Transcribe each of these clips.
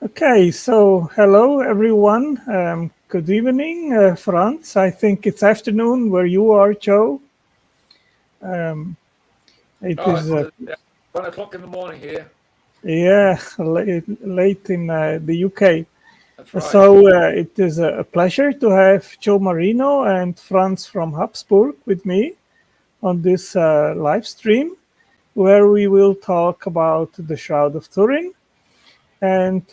Okay, so hello everyone. Good evening, Franz. I think it's afternoon where you are, Joe. Um, it Oh, is, it's 1 o'clock in the morning here. yeah, late in the UK. That's right. So it is a pleasure to have Joe Marino and Franz from Habsburg with me on this live stream where we will talk about the Shroud of Turin. And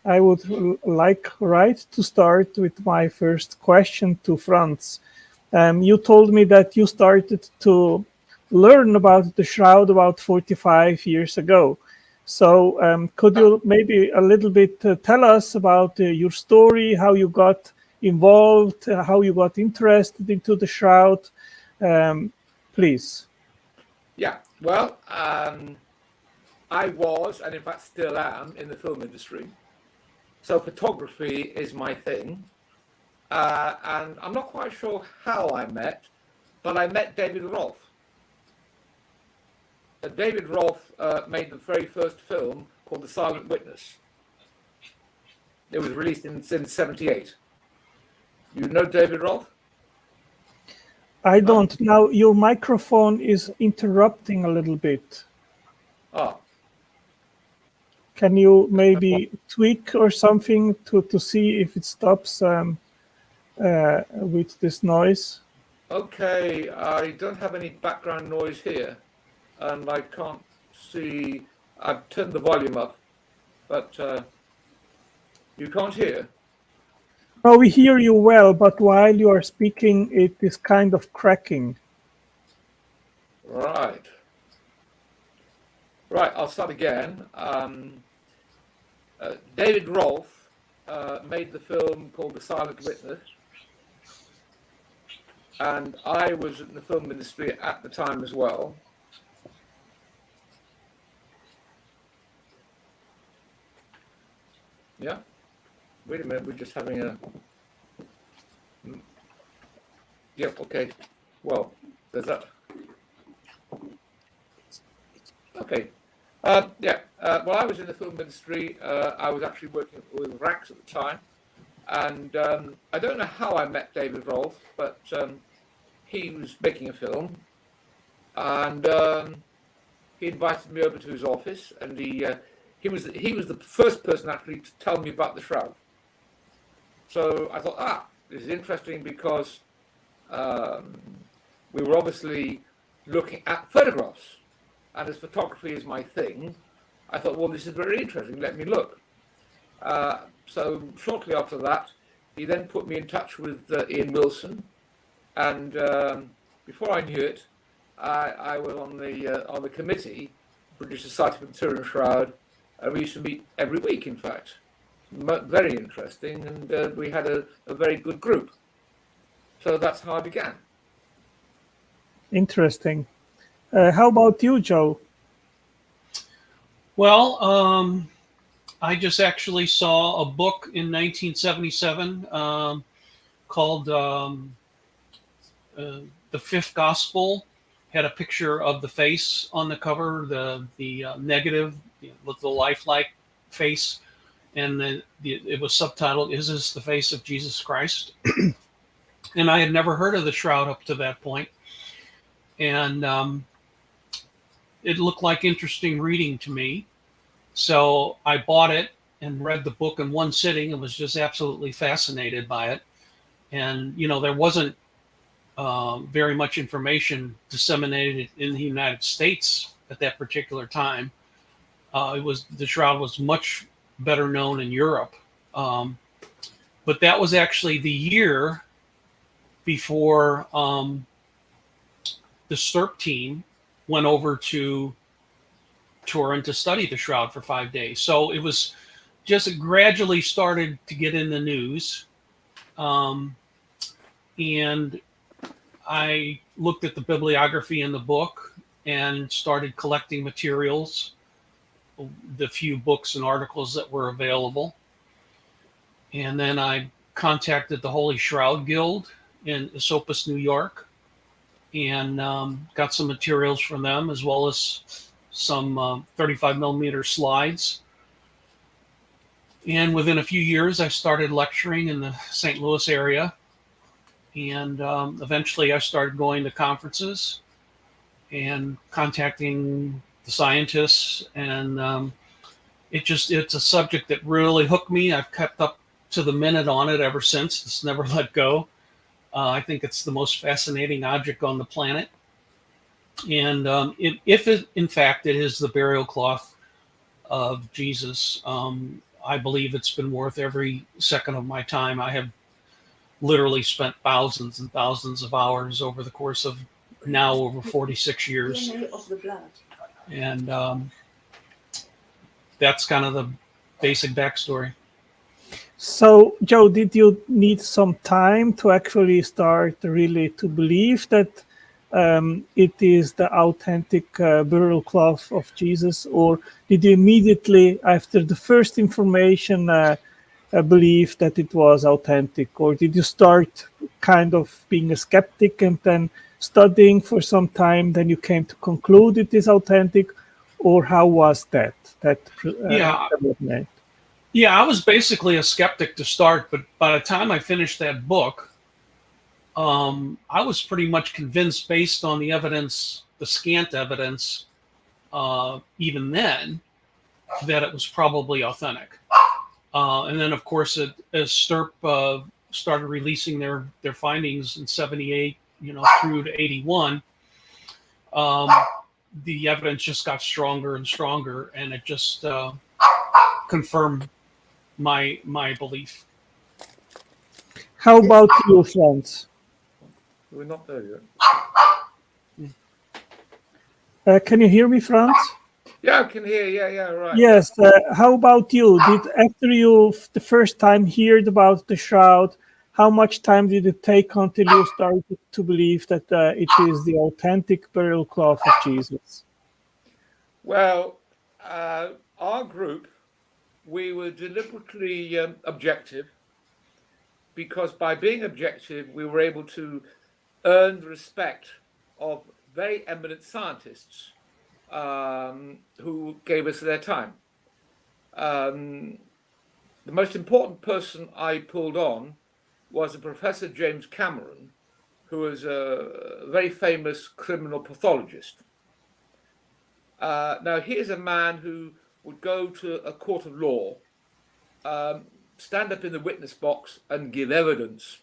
I would like right to start with my first question to Franz. You told me that you started to learn about the shroud about 45 years ago. So could Ah, you maybe a little bit tell us about your story, how you got involved, how you got interested into the shroud, um, please? yeah. Well, I was, and in fact still am, in the film industry. So photography is my thing. And I'm not quite sure how I met, but I met David Rolfe. David Rolfe made the very first film called The Silent Witness. It was released in '78. You know David Rolfe? I No? don't. Now your microphone is interrupting a little bit. Oh, Can you maybe tweak or something to see if it stops with this noise? okay. I don't have any background noise here, and I can't see. I've turned the volume up, but you can't hear. No, we hear you well, but while you are speaking, it is kind of cracking. Right. Right. I'll start again. David Rolfe made the film called The Silent Witness, and I was in the film industry at the time as well. Yeah. Wait a minute. We're just having a. Yep. Okay. Well, there's that. Okay. Yeah. Well, I was in the film industry. I was actually working with Rax at the time, and I don't know how I met David Rolfe, but he was making a film, and he invited me over to his office, and he was the first person actually to tell me about the shroud. So I thought, this is interesting because um, we were obviously looking at photographs, and as photography is my thing, I thought, well, this is very interesting. Let me look. So shortly after that, he then put me in touch with Ian Wilson, and before I knew it, I was on the committee, British Society for the Turin Shroud. We used to meet every week, in fact. Very interesting, and we had a very good group. So that's how I began. Interesting. How about you, Joe? Well, I just actually saw a book in 1977 called "The Fifth Gospel." Had a picture of the face on the cover, the negative, with the lifelike face, and it was subtitled "Is this the face of Jesus Christ?" And I had never heard of the shroud up to that point, and it looked like interesting reading to me. So I bought it and read the book in one sitting and was just absolutely fascinated by it. And there wasn't very much information disseminated in the United States at that particular time. The shroud was much better known in Europe, um, but that was actually the year before the STERP team went over to Turin to study the shroud for 5 days. So it was just gradually started to get in the news. Um, and I looked at the bibliography in the book and started collecting materials, the few books and articles that were available. And then I contacted the Holy Shroud Guild in Esopus, New York, and got some materials from them as well as some 35 millimeter slides. And within a few years, I started lecturing in the St. Louis area. And eventually I started going to conferences and contacting the scientists. And it's a subject that really hooked me. I've kept up to the minute on it ever since. It's never let go. I think it's the most fascinating object on the planet. And if it, in fact, it is the burial cloth of Jesus, I believe it's been worth every second of my time. I have literally spent thousands and thousands of hours over the course of now over 46 years. DNA of the blood. And that's kind of the basic backstory. So, Joe, did you need some time to actually start really to believe that it is the authentic burial cloth of Jesus, or did you immediately, after the first information, believe that it was authentic, or did you start kind of being a skeptic and then studying for some time, then you came to conclude it is authentic, or how was that development? Yeah, I was basically a skeptic to start, but by the time I finished that book, I was pretty much convinced, based on the evidence, the scant evidence, even then, that it was probably authentic. And then, of course, as STURP started releasing their findings in '78, through to '81, the evidence just got stronger and stronger, and it just confirmed my belief. How about you, Franz? We're not there yet. Can you hear me, Franz? Yeah, I can hear. Yeah, right. Yes. How about you? After you the first time heard about the shroud, how much time did it take until you started to believe that it is the authentic burial cloth of Jesus? Well, our group, we were deliberately objective, because by being objective, we were able to earn the respect of very eminent scientists who gave us their time. The most important person I pulled on was a Professor James Cameron, who was a very famous criminal pathologist. Now, here's a man who would go to a court of law, stand up in the witness box and give evidence.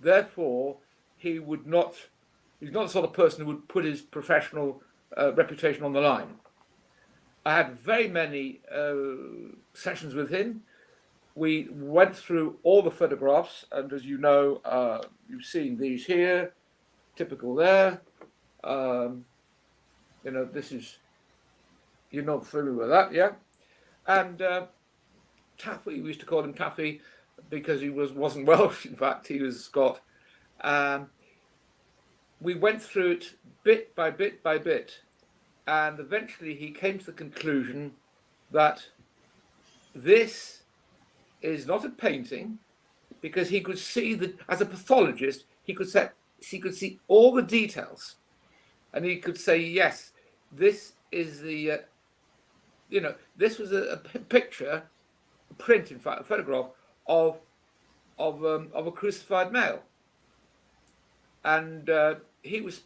Therefore, he's not the sort of person who would put his professional reputation on the line. I had very many sessions with him. We went through all the photographs, and as you know, you've seen these here, typical there. This is, you're not familiar with that, yeah? And Taffy, we used to call him Taffy because he wasn't Welsh, in fact, he was Scot. We went through it bit by bit by bit, and eventually he came to the conclusion that this is not a painting, because he could see that, as a pathologist, he could see all the details, and he could say, yes, this is the, this was a picture, a print, in fact, a photograph of a crucified male. And he was,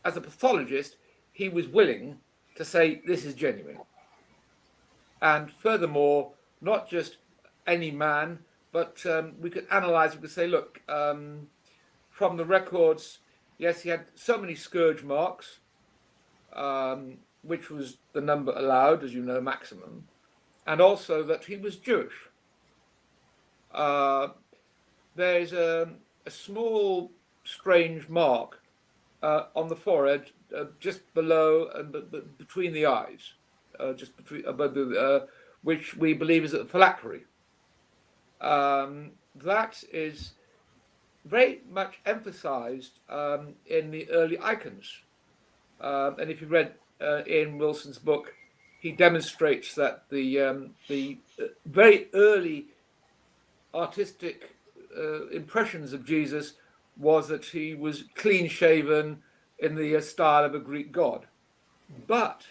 as a pathologist, he was willing to say this is genuine. And furthermore, not just any man, but we could analyze, we could say, look, from the records, yes, he had so many scourge marks, which was the number allowed, as you know, maximum, and also that he was Jewish. There's a small, strange mark on the forehead, just below and between the eyes, just between above the, which we believe is a phylactery. That is very much emphasized in the early icons. And if you read Ian Wilson's book, he demonstrates that the very early artistic impressions of Jesus was that he was clean shaven in the style of a Greek god. But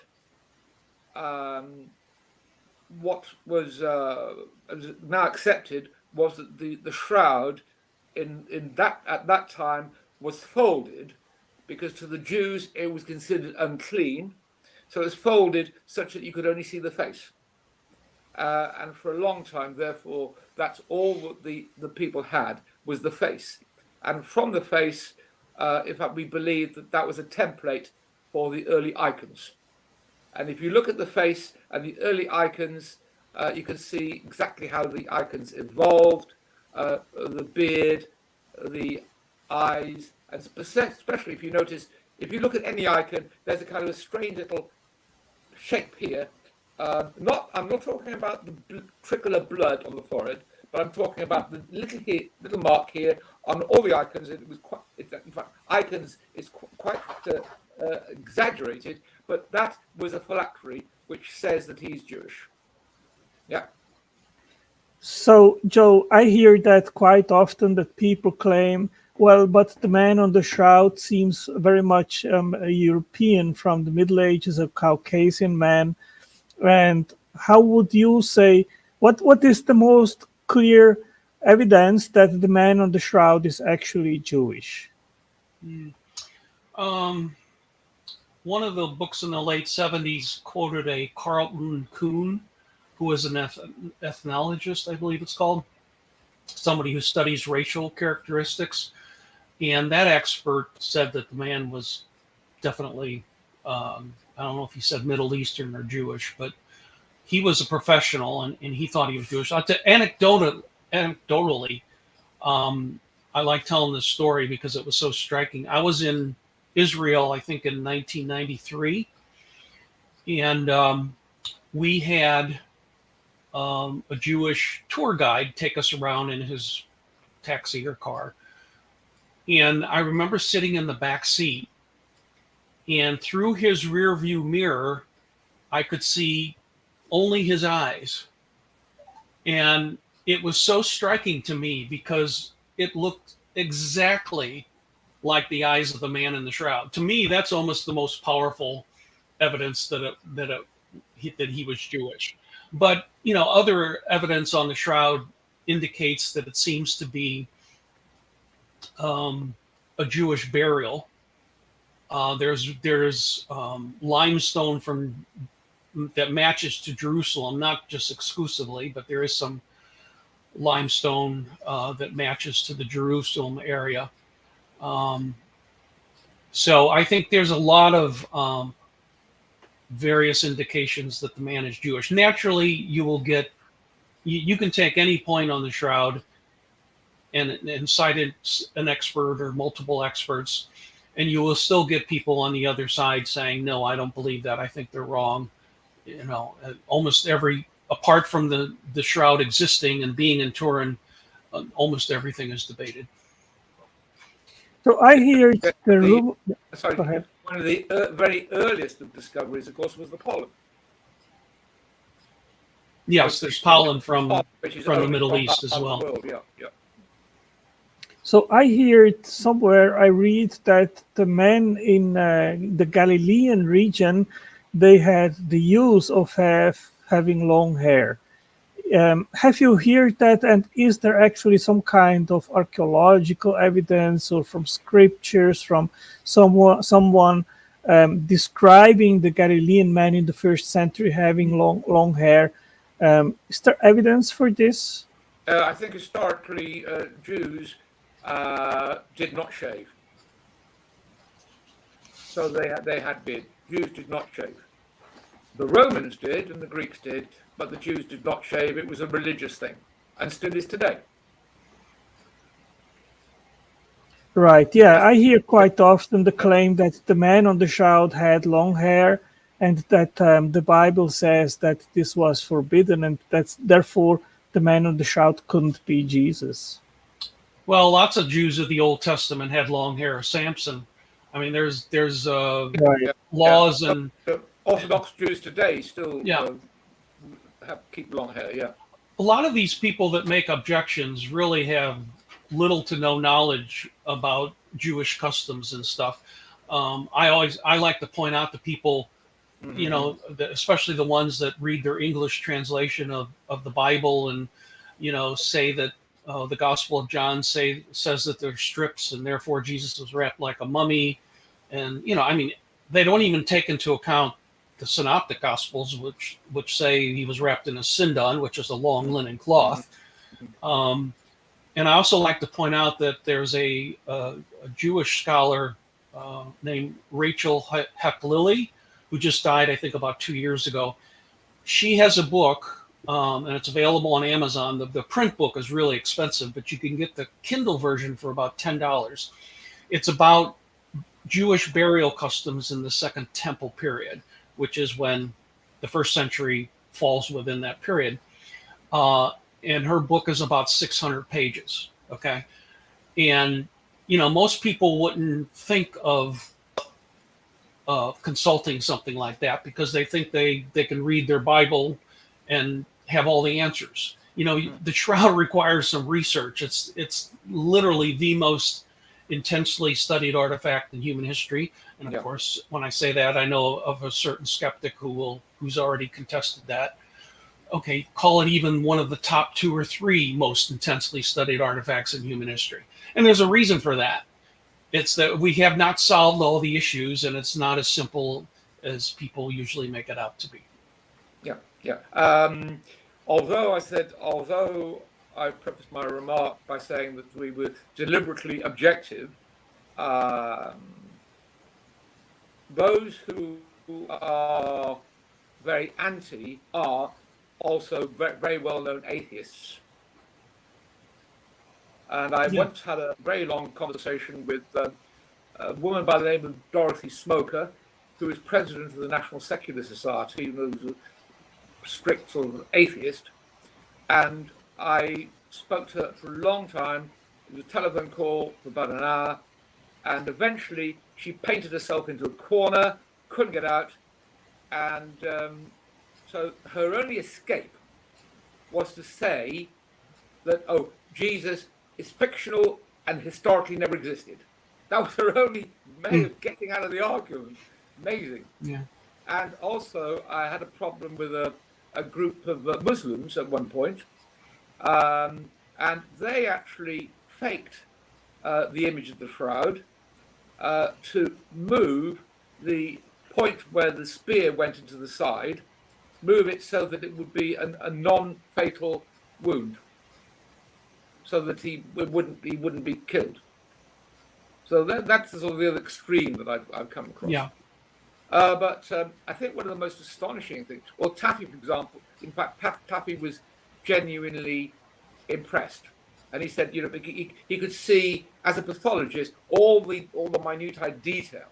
what was now accepted was that the shroud in that at that time was folded, because to the Jews it was considered unclean, so it was folded such that you could only see the face. And for a long time, therefore, that's all that the people had, was the face. And from the face, in fact, we believe that that was a template for the early icons. And if you look at the face and the early icons, you can see exactly how the icons evolved, the beard, the eyes, and especially if you notice, if you look at any icon, there's a kind of a strange little shape here. I'm not talking about the trickle of blood on the forehead, but I'm talking about the little mark here on all the icons. It was quite, in fact, icons is quite exaggerated, but that was a phylactery which says that he's Jewish. Yeah. So, Joe, I hear that quite often, that people claim, well, but the man on the shroud seems very much a European from the Middle Ages, a Caucasian man. And how would you say, what is the most clear evidence that the man on the shroud is actually Jewish? One of the books in the late 70s quoted a Carlton Kuhn, who is an ethnologist, I believe it's called, somebody who studies racial characteristics. And that expert said that the man was definitely, I don't know if he said Middle Eastern or Jewish, but he was a professional, and he thought he was Jewish. Anecdotally, I like telling this story because it was so striking. I was in Israel, I think, in 1993, and we had a Jewish tour guide take us around in his taxi or car. And I remember sitting in the back seat, and through his rear view mirror, I could see only his eyes. And it was so striking to me because it looked exactly like the eyes of the man in the shroud. To me, that's almost the most powerful evidence that he was Jewish. But, other evidence on the shroud indicates that it seems to be a Jewish burial. There's limestone that matches to Jerusalem, not just exclusively, but there is some limestone that matches to the Jerusalem area. So I think there's a lot of various indications that the man is Jewish. Naturally, you can take any point on the shroud and cite an expert or multiple experts, and you will still get people on the other side saying, no, I don't believe that. I think they're wrong. Almost apart from the shroud existing and being in Turin, almost everything is debated. So I hear the rumor. Sorry, go ahead. One of the very earliest of discoveries, of course, was the pollen. Yes, there's pollen from the Middle East as well. Yeah. So I hear it somewhere, I read that the men in the Galilean region, they had the use of having long hair. Have you heard that? And is there actually some kind of archaeological evidence or from scriptures from someone describing the Galilean man in the first century having long hair? Is there evidence for this? I think historically Jews did not shave. So they had beard. Jews did not shave. The Romans did and the Greeks did, but the Jews did not shave. It was a religious thing, and still is today. Right, yeah, I hear quite often the claim that the man on the shroud had long hair, and that the Bible says that this was forbidden, and that's therefore the man on the shroud couldn't be Jesus. Well, lots of Jews of the Old Testament had long hair. Samson. I mean, there's laws and Orthodox Jews today still keep long hair. Yeah. A lot of these people that make objections really have little to no knowledge about Jewish customs and stuff. I like to point out to people you know, especially the ones that read their English translation of the Bible and, you know, say that the Gospel of John says that they're strips and therefore Jesus was wrapped like a mummy. And, you know, I mean, they don't even take into account the synoptic gospels, which say he was wrapped in a sindon, which is a long linen cloth. And I also like to point out that there's a Jewish scholar named Rachel Heck-Lilly, who just died, I think, about 2 years ago. She has a book, and it's available on Amazon. The print book is really expensive, but you can get the Kindle version for about $10. It's about Jewish burial customs in the Second Temple period, which is when the first century falls within that period. And her book is about 600 pages. Okay. And, you know, most people wouldn't think of consulting something like that because they think they can read their Bible and have all the answers. You know, the Shroud requires some research. It's literally the most intensely studied artifact in human history. And of course, when I say that, I know of a certain skeptic who's already contested that. Okay, call it even one of the top 2 or 3 most intensely studied artifacts in human history. And there's a reason for that. It's that we have not solved all the issues, and it's not as simple as people usually make it out to be. Yeah. Although I prefaced my remark by saying that we were deliberately objective, those who are very anti are also very, very well-known atheists. And I once had a very long conversation with a woman by the name of Dorothy Smoker, who is president of the National Secular Society, who's a strict sort of atheist. And I spoke to her for a long time. It was a telephone call for about an hour. And eventually she painted herself into a corner, couldn't get out. And so her only escape was to say that, oh, Jesus is fictional and historically never existed. That was her only way of getting out of the argument. Amazing. Yeah. And also, I had a problem with a group of Muslims at one point, and they actually faked the image of the shroud to move the point where the spear went into the side, move it so that it would be a non-fatal wound, so that he wouldn't be killed. So that's the sort of the other extreme that I've come across. Yeah. But I think one of the most astonishing things, well, Taffy, for example, in fact, Taffy was genuinely impressed, and he said, you know, he could see as a pathologist all the minute detail.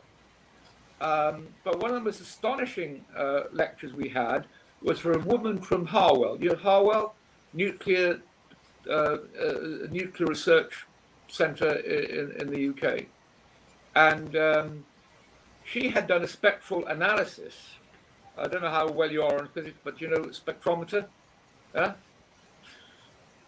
But one of the most astonishing lectures we had was for a woman from Harwell. You know Harwell, nuclear research centre in the UK, and she had done a spectral analysis. I don't know how well you are on physics, but you know spectrometer. Yeah.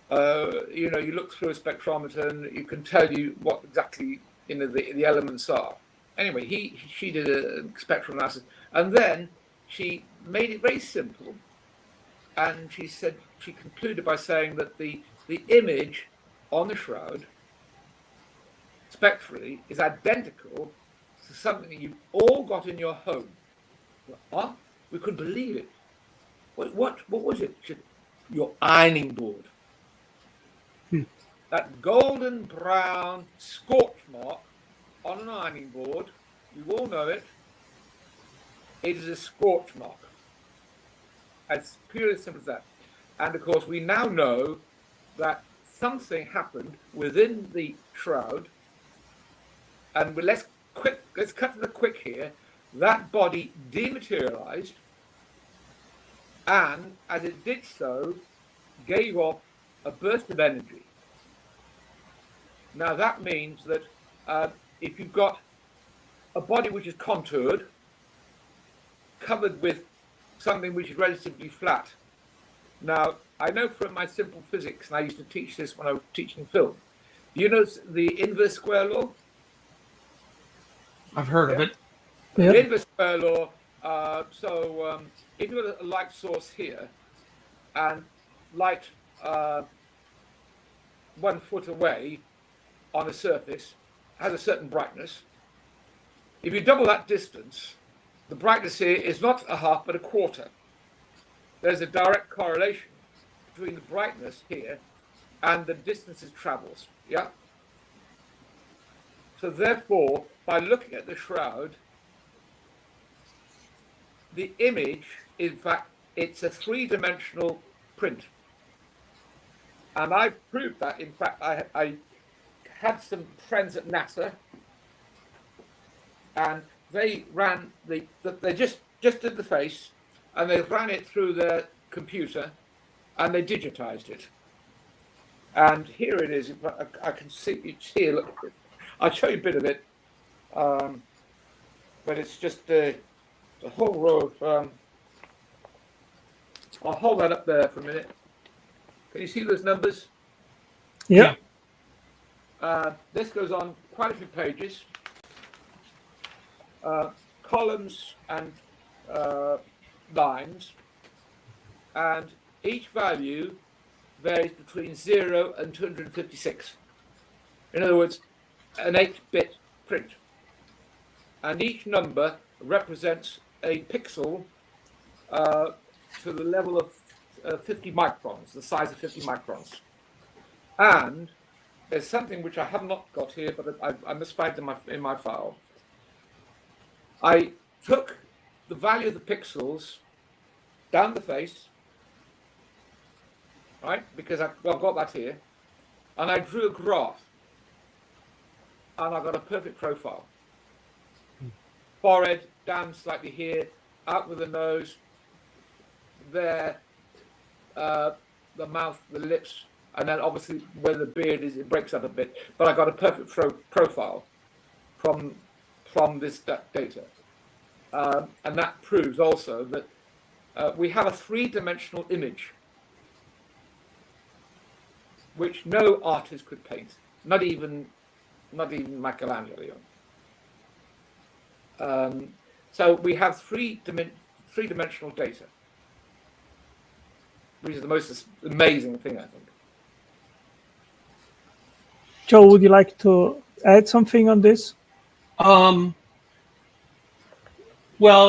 You know, you look through a spectrometer and you can tell you what exactly the elements are. Anyway, she did a spectral analysis, and then she made it very simple. And she concluded by saying that the image on the shroud spectrally is identical to something that you've all got in your home. What? We couldn't believe it. What was it? She said, your ironing board. That golden brown scorch mark on an ironing board, you all know it. It is a scorch mark. As purely simple as that. And of course, we now know that something happened within the shroud. And let's cut to the quick here. That body dematerialized, and as it did so, gave off a burst of energy. Now that means that if you've got a body which is contoured, covered with something which is relatively flat. Now, I know from my simple physics, and I used to teach this when I was teaching film. Do you know the inverse square law? I've heard of it. The inverse square law If you've got a light source here and light 1 foot away on a surface has a certain brightness, if you double that distance, the brightness here is not a half but a quarter. There's a direct correlation between the brightness here and the distances travels. Yeah. So therefore, by looking at the shroud, the image, in fact, it's a three-dimensional print. And I proved that. In fact, I had some friends at NASA, and they ran they just did the face, and they ran it through their computer, and they digitized it. And here it is. I can see it's here. Look, I'll show you a bit of it, but it's just a whole row of. I'll hold that up there for a minute. Can you see those numbers? Yeah. This goes on quite a few pages. Columns and lines, and each value varies between 0 and 256. In other words, an 8-bit print. And each number represents a pixel to the level of 50 microns, the size of 50 microns. And there's something which I have not got here, but I must find in my file. I took the value of the pixels down the face, right? Because I've got that here, and I drew a graph, and I got a perfect profile. Forehead down slightly here, out with the nose, there, the mouth, the lips, and then obviously where the beard is, it breaks up a bit. But I got a perfect profile from this data, and that proves also that we have a three-dimensional image which no artist could paint, not even Michelangelo. So we have three-dimensional data, which is the most amazing thing, I think. Joe, would you like to add something on this? Well,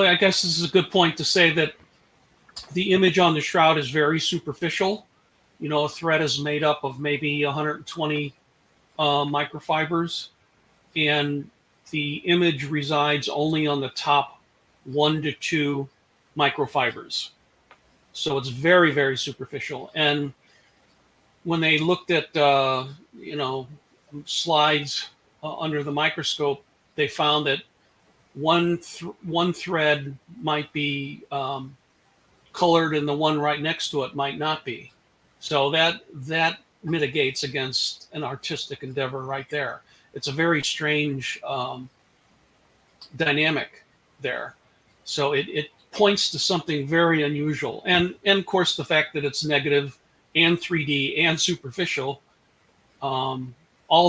I guess this is a good point to say that the image on the shroud is very superficial. You know, a thread is made up of maybe 120 microfibers, and the image resides only on the top 1 to 2 microfibers. So it's very, very superficial. And when they looked at, slides under the microscope, they found that one thread might be colored and the one right next to it might not be. So that mitigates against an artistic endeavor right there. It's a very strange dynamic there. So it points to something very unusual. And of course, the fact that it's negative and 3D and superficial, all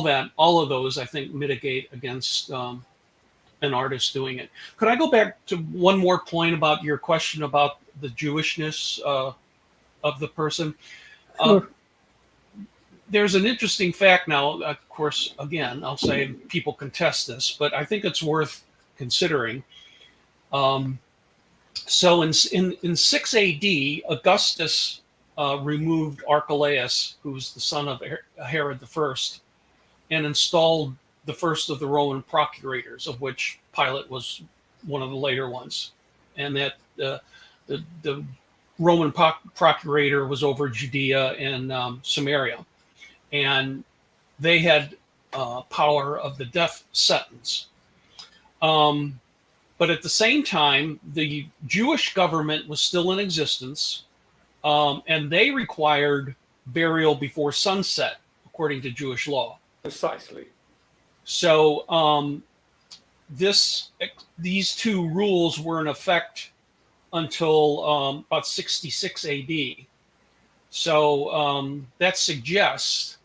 of those, I think, mitigate against an artist doing it. Could I go back to one more point about your question about the Jewishness of the person? Sure. There's an interesting fact now. Of course, again, I'll say people contest this, but I think it's worth considering. So in 6 AD, Augustus removed Archelaus, who's the son of Herod I, and installed the first of the Roman procurators, of which Pilate was one of the later ones. And that the Roman procurator was over Judea and Samaria. And they had power of the death sentence. But at the same time, the Jewish government was still in existence, and they required burial before sunset, according to Jewish law. Precisely. So these two rules were in effect until about 66 AD. So that suggests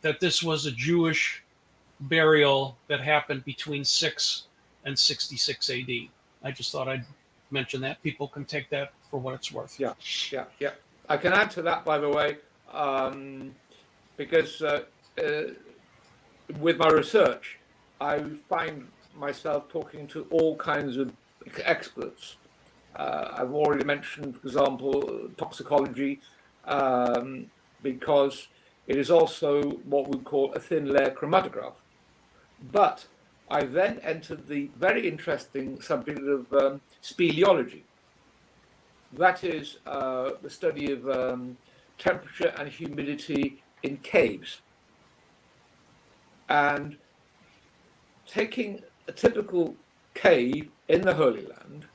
that this was a Jewish burial that happened between 6 and 66 AD. I just thought I'd mention that. People can take that for what it's worth. Yeah. I can add to that, by the way, because with my research, I find myself talking to all kinds of experts. I've already mentioned, for example, toxicology, because it is also what we call a thin layer chromatograph. But I then entered the very interesting subject of speleology. That is the study of temperature and humidity in caves. And taking a typical cave in the Holy Land,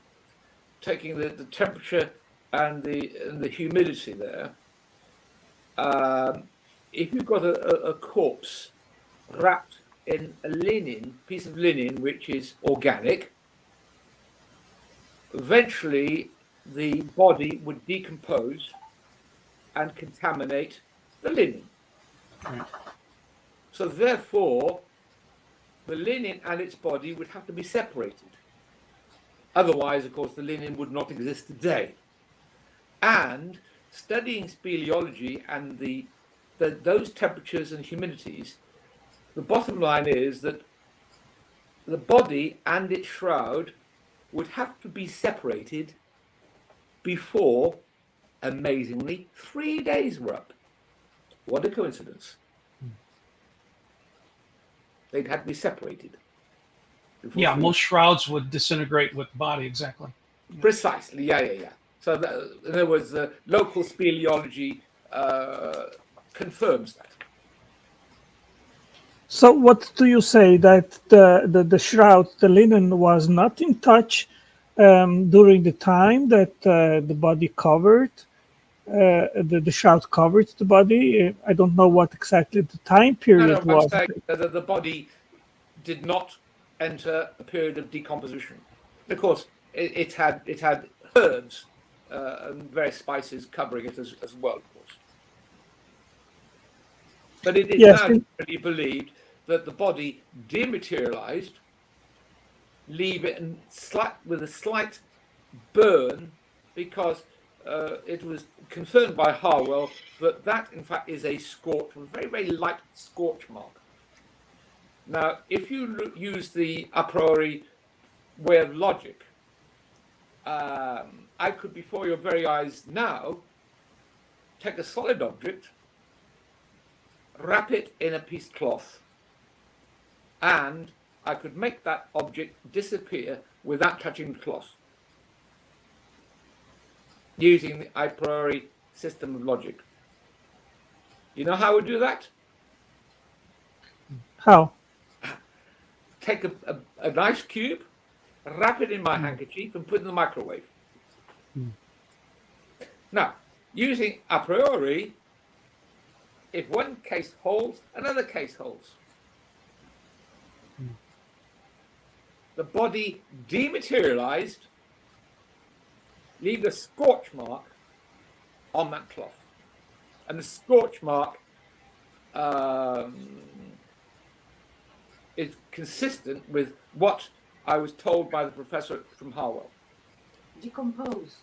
taking the temperature and the humidity there, if you've got a corpse wrapped in a piece of linen which is organic, eventually the body would decompose and contaminate the linen. Right. So therefore, the linen and its body would have to be separated. Otherwise, of course, the linen would not exist today. And studying speleology and those temperatures and humidities, the bottom line is that the body and its shroud would have to be separated before, amazingly, 3 days were up. What a coincidence. They'd have to be separated. Yeah, most shrouds would disintegrate with the body, exactly. Precisely, yeah. So in other words, the local speleology confirms that. So what do you say, that the shroud, the linen, was not in touch during the time that the body covered, the shroud covered the body? I don't know what exactly the time period No, I'm was. saying that the body did not enter a period of decomposition. Of course, it had herbs and various spices covering it as well, of course. But it is Yes, now generally believed that the body dematerialized, leave it with a slight burn, because it was confirmed by Harwell that in fact is a scorch, a very, very light scorch mark. Now, if you use the a priori way of logic, I could, before your very eyes now, take a solid object, wrap it in a piece of cloth, and I could make that object disappear without touching the cloth, using the a priori system of logic. You know how we do that? How? Take a nice cube, wrap it in my handkerchief, and put it in the microwave. Now, using a priori, if one case holds, another case holds. The body dematerialized, leave a scorch mark on that cloth. And the scorch mark is consistent with what I was told by the professor from Harwell. Decompose.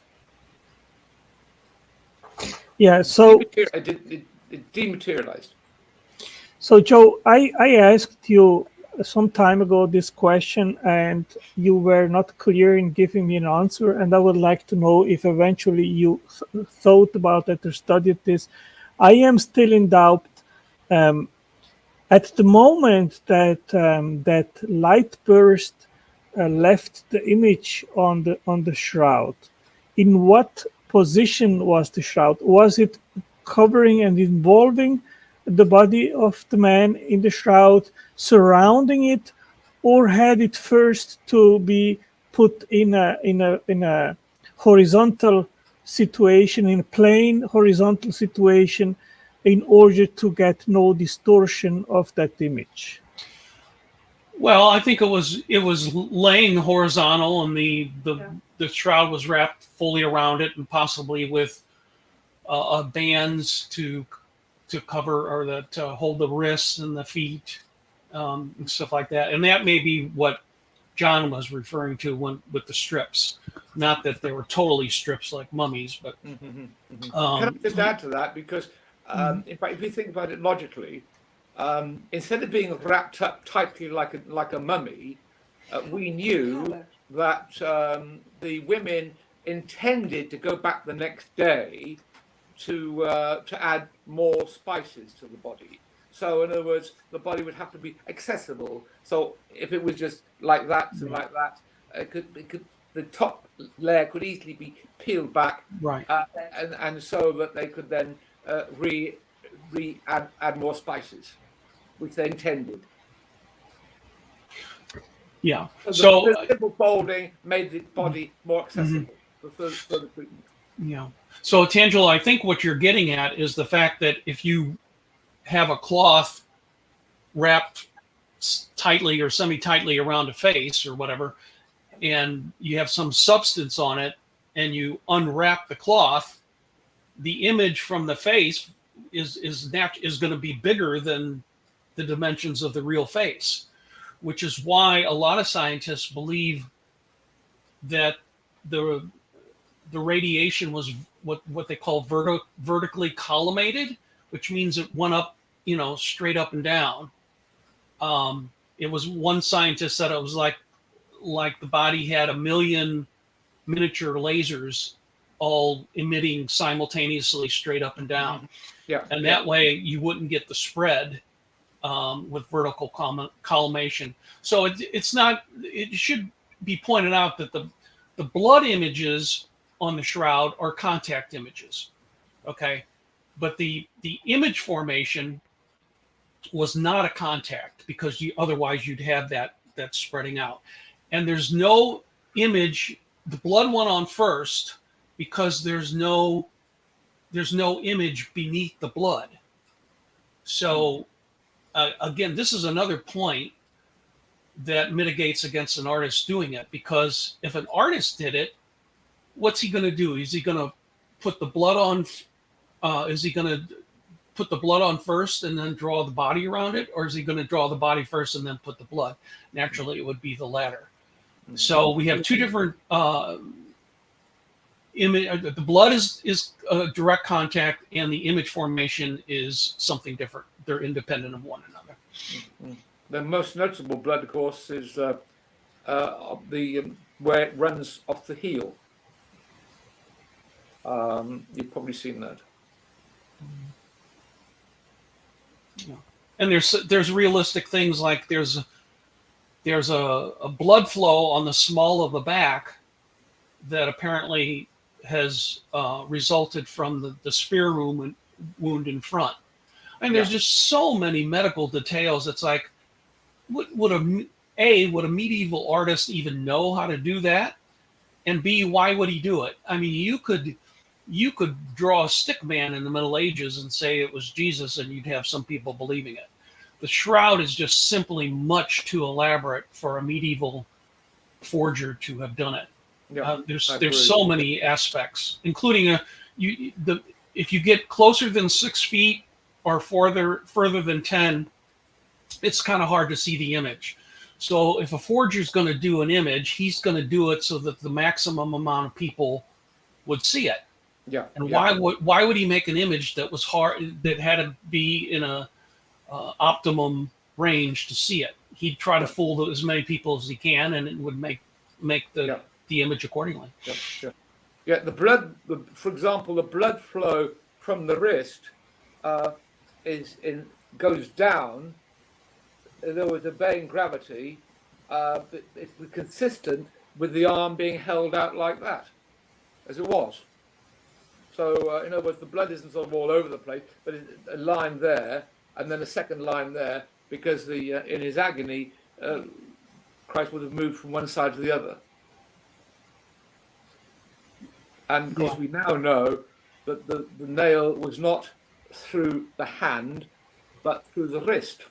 Yeah, so It dematerialized. So, Joe, I asked you some time ago this question, and you were not clear in giving me an answer. And I would like to know if eventually you thought about it or studied this. I am still in doubt. At the moment that that light burst left the image on the shroud, in what position was the shroud? Was it covering and involving the body of the man in the shroud, surrounding it, or had it first to be put in a horizontal situation, in a plain horizontal situation, in order to get no distortion of that image? Well, I think it was laying horizontal, and the shroud was wrapped fully around it, and possibly with bands to cover, or to hold the wrists and the feet, and stuff like that. And that may be what John was referring to with the strips. Not that they were totally strips like mummies, but Can I just add to that? Because Mhm. in fact, if you think about it logically, instead of being wrapped up tightly like a mummy, we knew that the women intended to go back the next day to add more spices to the body. So in other words, the body would have to be accessible. So if it was just like that and like that, it could the top layer could easily be peeled back, right. and so that they could then add more spices, which they intended. Yeah. So So the simple folding made the body more mhm. accessible for further treatment. Yeah. So Tangelo, I think what you're getting at is the fact that if you have a cloth wrapped tightly or semi-tightly around a face or whatever, and you have some substance on it, and you unwrap the cloth, the image from the face is going to be bigger than the dimensions of the real face, which is why a lot of scientists believe that the the radiation was what they call vertically collimated, which means it went up, straight up and down. It was one scientist said it was like the body had a million miniature lasers all emitting simultaneously straight up and down. Yeah, And yeah. that way you wouldn't get the spread with vertical collimation. So it's not, it should be pointed out that the blood images on the shroud are contact images. Okay. But the image formation was not a contact because otherwise you'd have that spreading out. And there's no image. The blood went on first because there's no image beneath the blood. So again, this is another point that mitigates against an artist doing it, because if an artist did it, what's he going to do? Is he going to put the blood on? Is he going to put the blood on first and then draw the body around it, or is he going to draw the body first and then put the blood? Naturally, it would be the latter. So we have two different image. The blood is direct contact, and the image formation is something different. They're independent of one another. The most notable blood, of course, is where it runs off the heel. You've probably seen that. Yeah. And there's realistic things like there's a blood flow on the small of the back that apparently has resulted from the spear wound in front. And there's just so many medical details. It's like, would a medieval artist even know how to do that? And B, why would he do it? I mean, you could draw a stick man in the Middle Ages and say it was Jesus, and you'd have some people believing it. The shroud is just simply much too elaborate for a medieval forger to have done it. Yeah, there's so many aspects, including if you get closer than 6 feet or further than 10, it's kind of hard to see the image. So if a forger's going to do an image, he's going to do it so that the maximum amount of people would see it. Yeah. And why would he make an image that was hard, that had to be in a optimum range to see it? He'd try to fool as many people as he can, and it would make the image accordingly. Yeah. The blood, for example, the blood flow from the wrist goes down. There was obeying gravity, but it was consistent with the arm being held out like that, as it was. So, in other words, the blood isn't sort of all over the place, but it's a line there, and then a second line there, because in his agony, Christ would have moved from one side to the other. And of course, we now know that the nail was not through the hand, but through the wrist.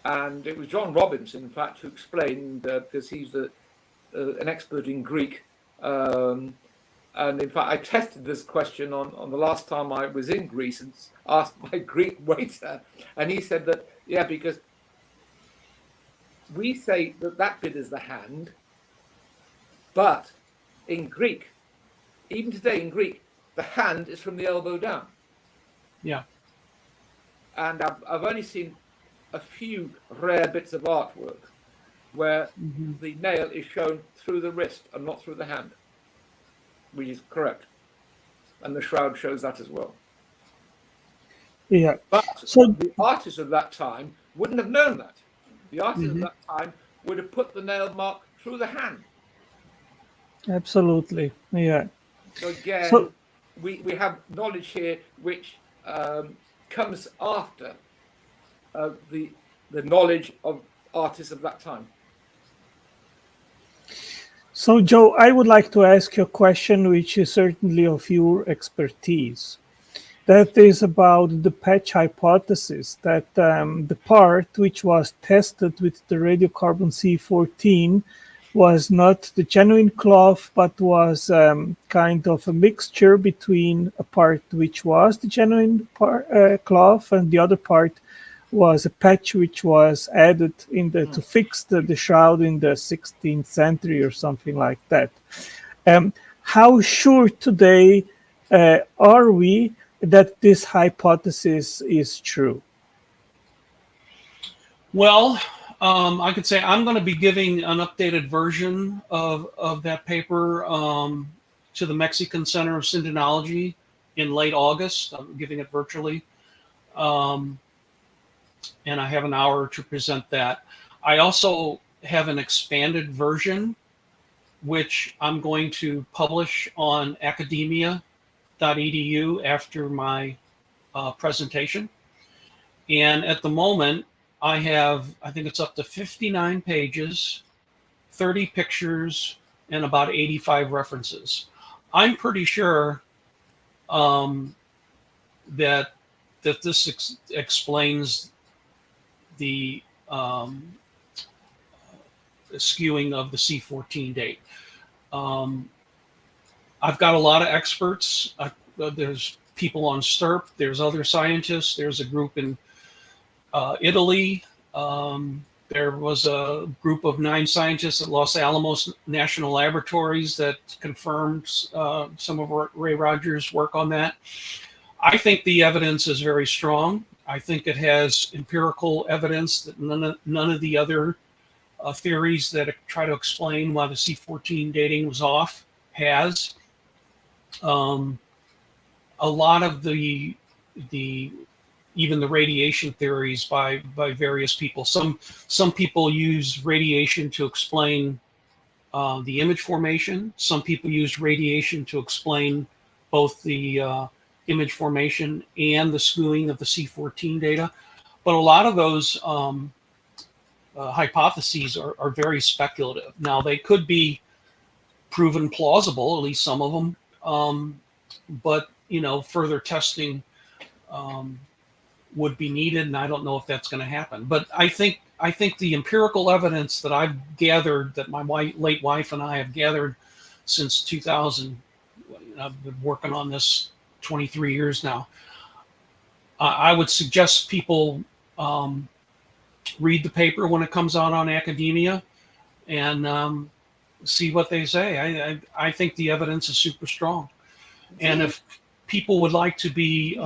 And it was John Robinson, in fact, who explained, because he's an expert in Greek. And in fact, I tested this question on the last time I was in Greece and asked my Greek waiter. And he said that, because we say that bit is the hand, but in Greek, even today in Greek, the hand is from the elbow down. Yeah. And I've only seen a few rare bits of artwork where the nail is shown through the wrist and not through the hand, which is correct. And the shroud shows that as well. Yeah. But So the artists of that time wouldn't have known that. The artists of that time would have put the nail mark through the hand. absolutely. Yeah. So again, So we have knowledge here which comes after the knowledge of artists of that time. So, Joe, I would like to ask you a question which is certainly of your expertise. That is about the patch hypothesis, that the part which was tested with the radiocarbon C14 was not the genuine cloth, but was kind of a mixture between a part which was the genuine cloth and the other part was a patch which was added to fix the shroud in the 16th century or something like that. How sure today are we that this hypothesis is true? Well, I could say I'm going to be giving an updated version of that paper to the Mexican Center of Syndenology in late August. I'm giving it virtually. And I have an hour to present that. I also have an expanded version, which I'm going to publish on academia.edu after my presentation. And at the moment, I think it's up to 59 pages, 30 pictures, and about 85 references. I'm pretty sure that this explains the skewing of the C14 date. I've got a lot of experts. There's people on STIRP. There's other scientists. There's a group in Italy. There was a group of 9 scientists at Los Alamos National Laboratories that confirmed some of Ray Rogers' work on that. I think the evidence is very strong. I think it has empirical evidence that none of the other theories that try to explain why the C14 dating was off has. A lot of the even the radiation theories by various people. Some people use radiation to explain the image formation. Some people use radiation to explain both the image formation and the skewing of the C14 data. But a lot of those hypotheses are very speculative. Now, they could be proven plausible, at least some of them, but further testing would be needed, and I don't know if that's going to happen. But I think the empirical evidence that I've gathered, that my late wife and I have gathered since 2000, I've been working on this 23 years now. I would suggest people read the paper when it comes out on Academia and see what they say. I think the evidence is super strong. And if people would like to be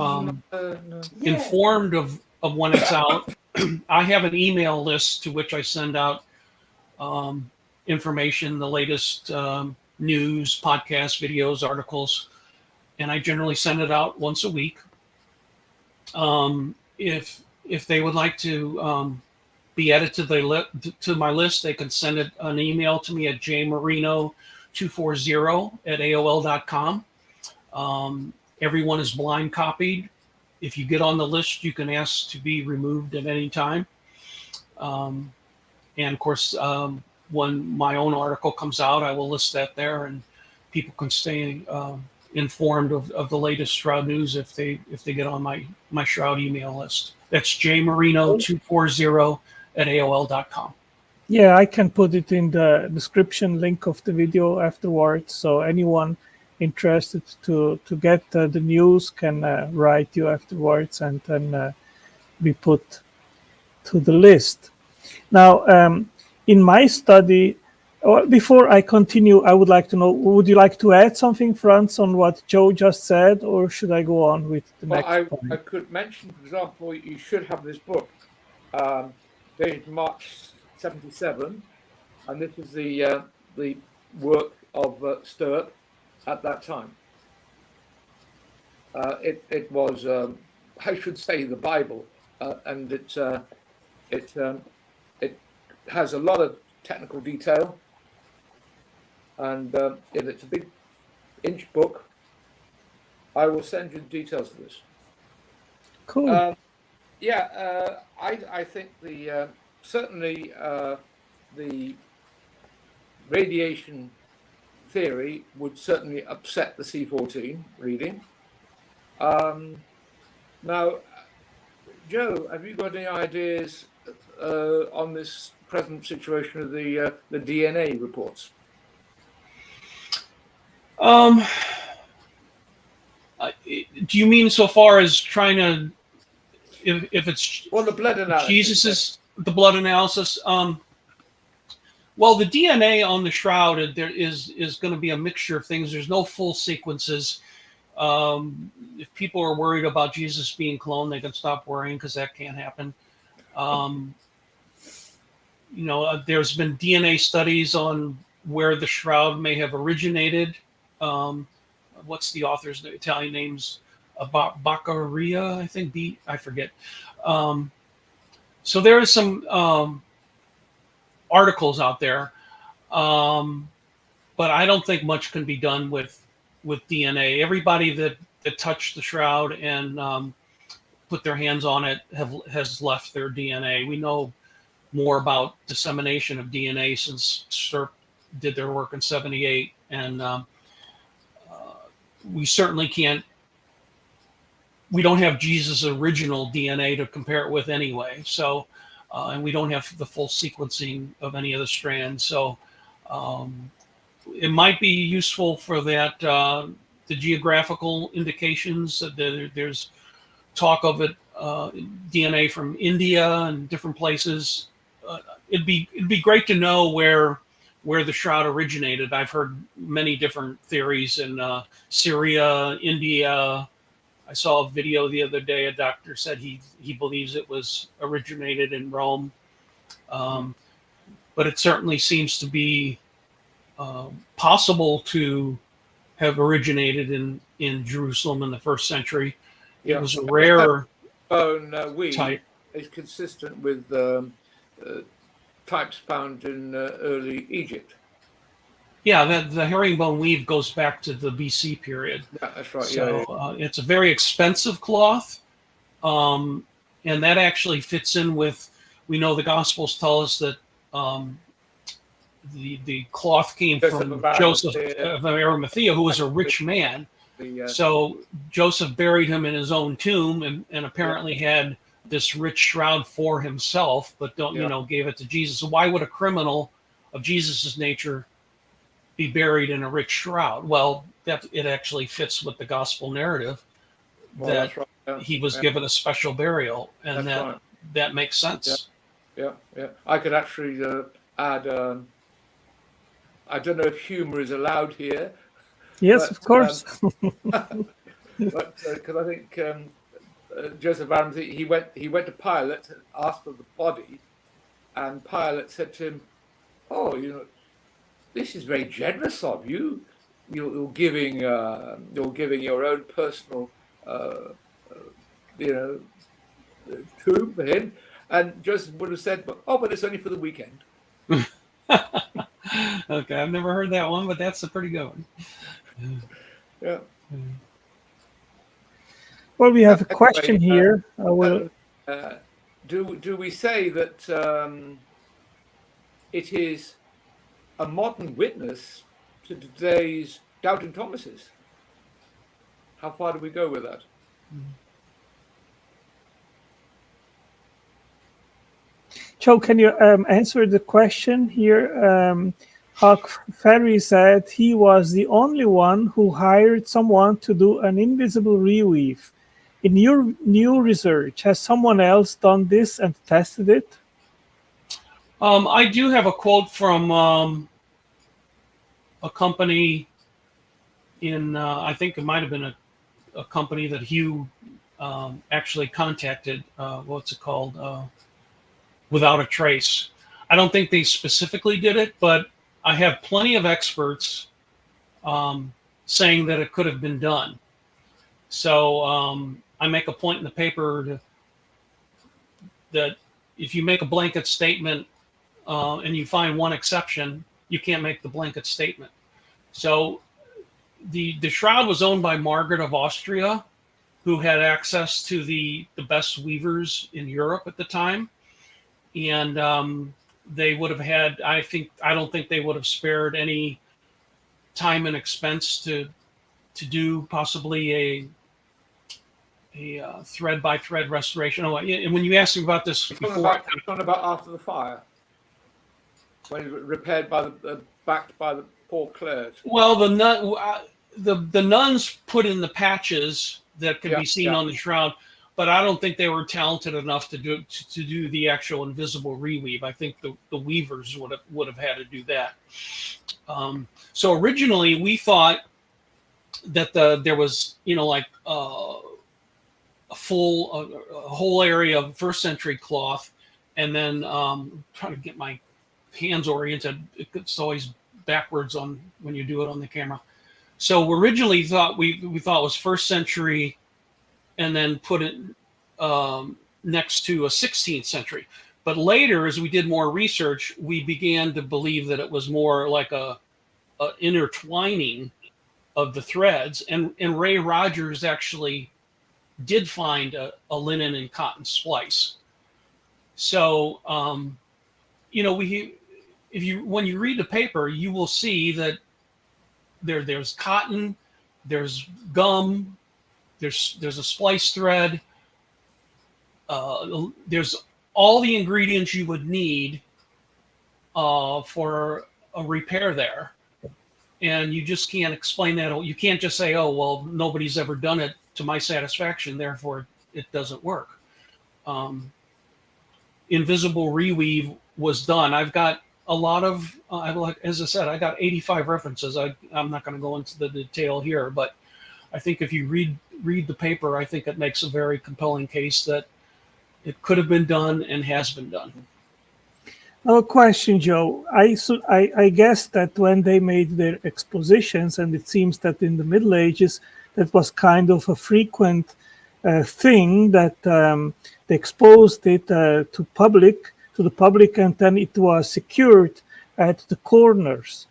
informed of when it's out, I have an email list to which I send out information, the latest news, podcasts, videos, articles, and I generally send it out once a week. If they would like to be added to my list, they can send an email to me at jmarino240@aol.com. Everyone is blind copied. If you get on the list, you can ask to be removed at any time. And of course, when my own article comes out, I will list that there, and people can stay informed of the latest Shroud news if they get on my Shroud email list. That's jmarino240@aol.com. Yeah, I can put it in the description link of the video afterwards, so anyone interested to get the news can write you afterwards and then be put to the list. Now, in my study, Before I continue, I would like to know, would you like to add something, Franz, on what Joe just said, or should I go on with the Well, next I point? could mention, for example, you should have this book, dated March 77, and this is the work of Stirp at that time. It was, I should say, the Bible, and it has a lot of technical detail, and it's a big inch book. I will send you the details of this. Cool. Yeah, I think certainly the radiation theory would certainly upset the C14 reading. Now, Joe, have you got any ideas on this present situation of the DNA reports? Do you mean so far as trying to, if it's Well, the blood analysis. Jesus's the blood analysis? Well, the DNA on the shroud there is going to be a mixture of things. There's no full sequences. If people are worried about Jesus being cloned, they can stop worrying because that can't happen. There's been DNA studies on where the shroud may have originated. What's the author's Italian names? Baccaria, I think. I forget. So there are some articles out there, but I don't think much can be done with DNA. Everybody that touched the shroud and put their hands on it has left their DNA. We know more about dissemination of DNA since Stirp did their work in '78, and we certainly can't. We don't have Jesus' original DNA to compare it with anyway. So, and we don't have the full sequencing of any of the strands. So, it might be useful for that. The geographical indications that there's talk of it, DNA from India and different places. It'd be great to know where the shroud originated. I've heard many different theories in Syria, India. I saw a video the other day. A doctor said he believes it was originated in Rome, but it certainly seems to be possible to have originated in Jerusalem in the first century. It was a rare type. Is consistent with types found in early Egypt. Yeah, the herringbone weave goes back to the BC period. Yeah, that's right. So it's a very expensive cloth, and that actually fits in with. We know the Gospels tell us that the cloth came from Joseph of Arimathea, who was a rich man. So Joseph buried him in his own tomb, and apparently had this rich shroud for himself, but gave it to Jesus. So why would a criminal of Jesus's nature be buried in a rich shroud? Well, it actually fits with the gospel narrative that he was given a special burial, and that makes sense. Yeah. I could actually add. I don't know if humor is allowed here. Yes, of course. But because I think Joseph Arimathea, he went to Pilate and asked for the body, and Pilate said to him, "Oh, this is very generous of you. You're giving your own personal tomb for him." And Joseph would have said, but it's only for the weekend." Okay, I've never heard that one, but that's a pretty good one. Yeah. Well, we have a question here. Do we say that it is a modern witness to today's doubting Thomases? How far do we go with that? Joe, can you answer the question here? Huck Ferry said he was the only one who hired someone to do an invisible reweave. In your new research, has someone else done this and tested it? I do have a quote from a company in, I think it might have been a company that Hugh actually contacted, what's it called? Without a Trace. I don't think they specifically did it, but I have plenty of experts saying that it could have been done. So I make a point in the paper that if you make a blanket statement and you find one exception, you can't make the blanket statement. So the shroud was owned by Margaret of Austria, who had access to the best weavers in Europe at the time. And they would have had, I don't think they would have spared any time and expense to do possibly a thread by thread restoration. Oh, and when you asked me about this before, talking about after the fire, when it was repaired by backed by the poor clerks. Well, the nuns put in the patches that can be seen on the shroud, but I don't think they were talented enough to do the actual invisible reweave. I think the weavers would have had to do that. So originally we thought that there was like a whole area of first century cloth, and then trying to get my hands oriented. It's always backwards on when you do it on the camera. So originally we thought it was first century, and then put it next to a 16th century. But later, as we did more research, we began to believe that it was more like a intertwining of the threads. And Ray Rogers actually did find a linen and cotton splice. So, when you read the paper, you will see that there's cotton, there's gum, there's a splice thread, there's all the ingredients you would need for a repair there. And you just can't explain that. You can't just say, oh, well, nobody's ever done it to my satisfaction, therefore it doesn't work. Invisible reweave was done. I've got a lot of, as I said, I got 85 references. I'm not going to go into the detail here, but I think if you read the paper, I think it makes a very compelling case that it could have been done and has been done. A question, Joe. I guess that when they made their expositions, and it seems that in the Middle Ages, that was kind of a frequent thing that they exposed it to the public, and then it was secured at the corners.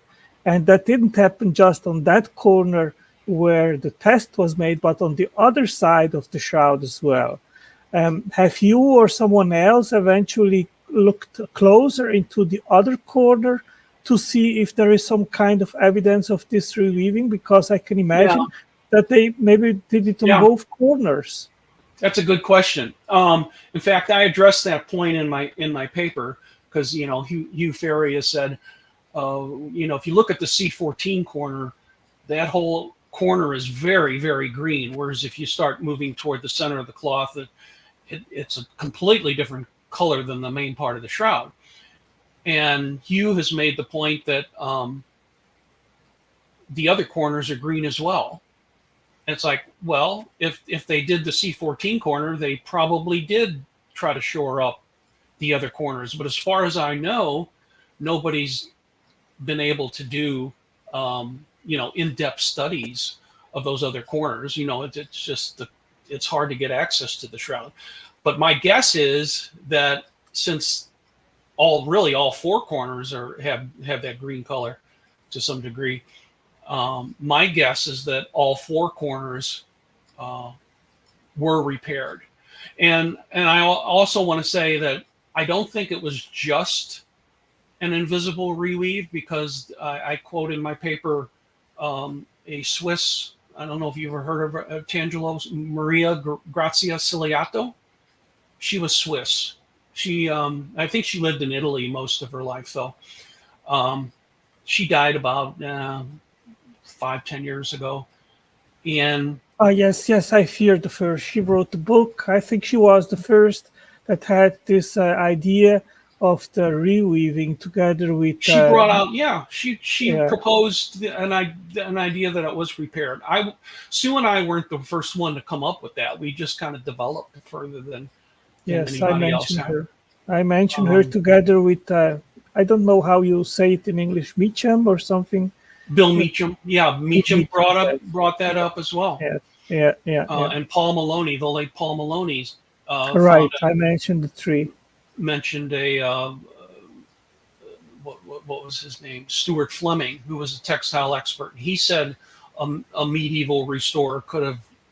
And that didn't happen just on that corner where the test was made, but on the other side of the shroud as well. Have you or someone else eventually looked closer into the other corner to see if there is some kind of evidence of this reweaving? Because I can imagine that they maybe did it on both corners. That's a good question. In fact, I addressed that point in my paper because Hugh Ferry has said, if you look at the C14 corner, that whole corner is very, very green. Whereas if you start moving toward the center of the cloth, it's a completely different color than the main part of the shroud. And Hugh has made the point that the other corners are green as well. And it's like, well, if they did the C14 corner, they probably did try to shore up the other corners. But as far as I know, nobody's been able to do, in-depth studies of those other corners. It's just it's hard to get access to the shroud. But my guess is that since all four corners have that green color to some degree, my guess is that all four corners were repaired. And I also want to say that I don't think it was just an invisible reweave, because I quote in my paper a Swiss, I don't know if you've ever heard of Tangelo, Maria Grazia Ciliato. She was Swiss. She, I think she lived in Italy most of her life, though. She died about 5-10 years ago. And yes, I fear the first. She wrote the book. I think she was the first that had this idea of the reweaving together with She brought out, she yeah. proposed an idea that it was repaired. Sue and I weren't the first one to come up with that. We just kind of developed it further than Yes, anybody else had. I mentioned her together with I don't know how you say it in English, Meacham or something. Bill Meacham, Meacham Meacham, brought that up as well. Yeah. And Paul Maloney, the late Paul Maloney, Right, I mentioned the tree. mentioned a what was his name? Stuart Fleming, who was a textile expert. He said a medieval restorer could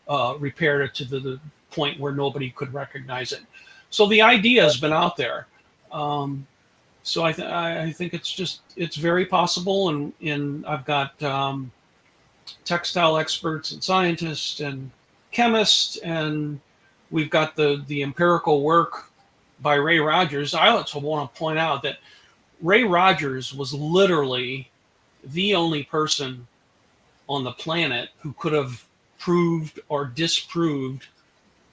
have repaired it to the point where nobody could recognize it. So the idea has been out there. So I think it's very possible, and I've got textile experts and scientists and chemists, and we've got the empirical work by Ray Rogers. I also want to point out that Ray Rogers was literally the only person on the planet who could have proved or disproved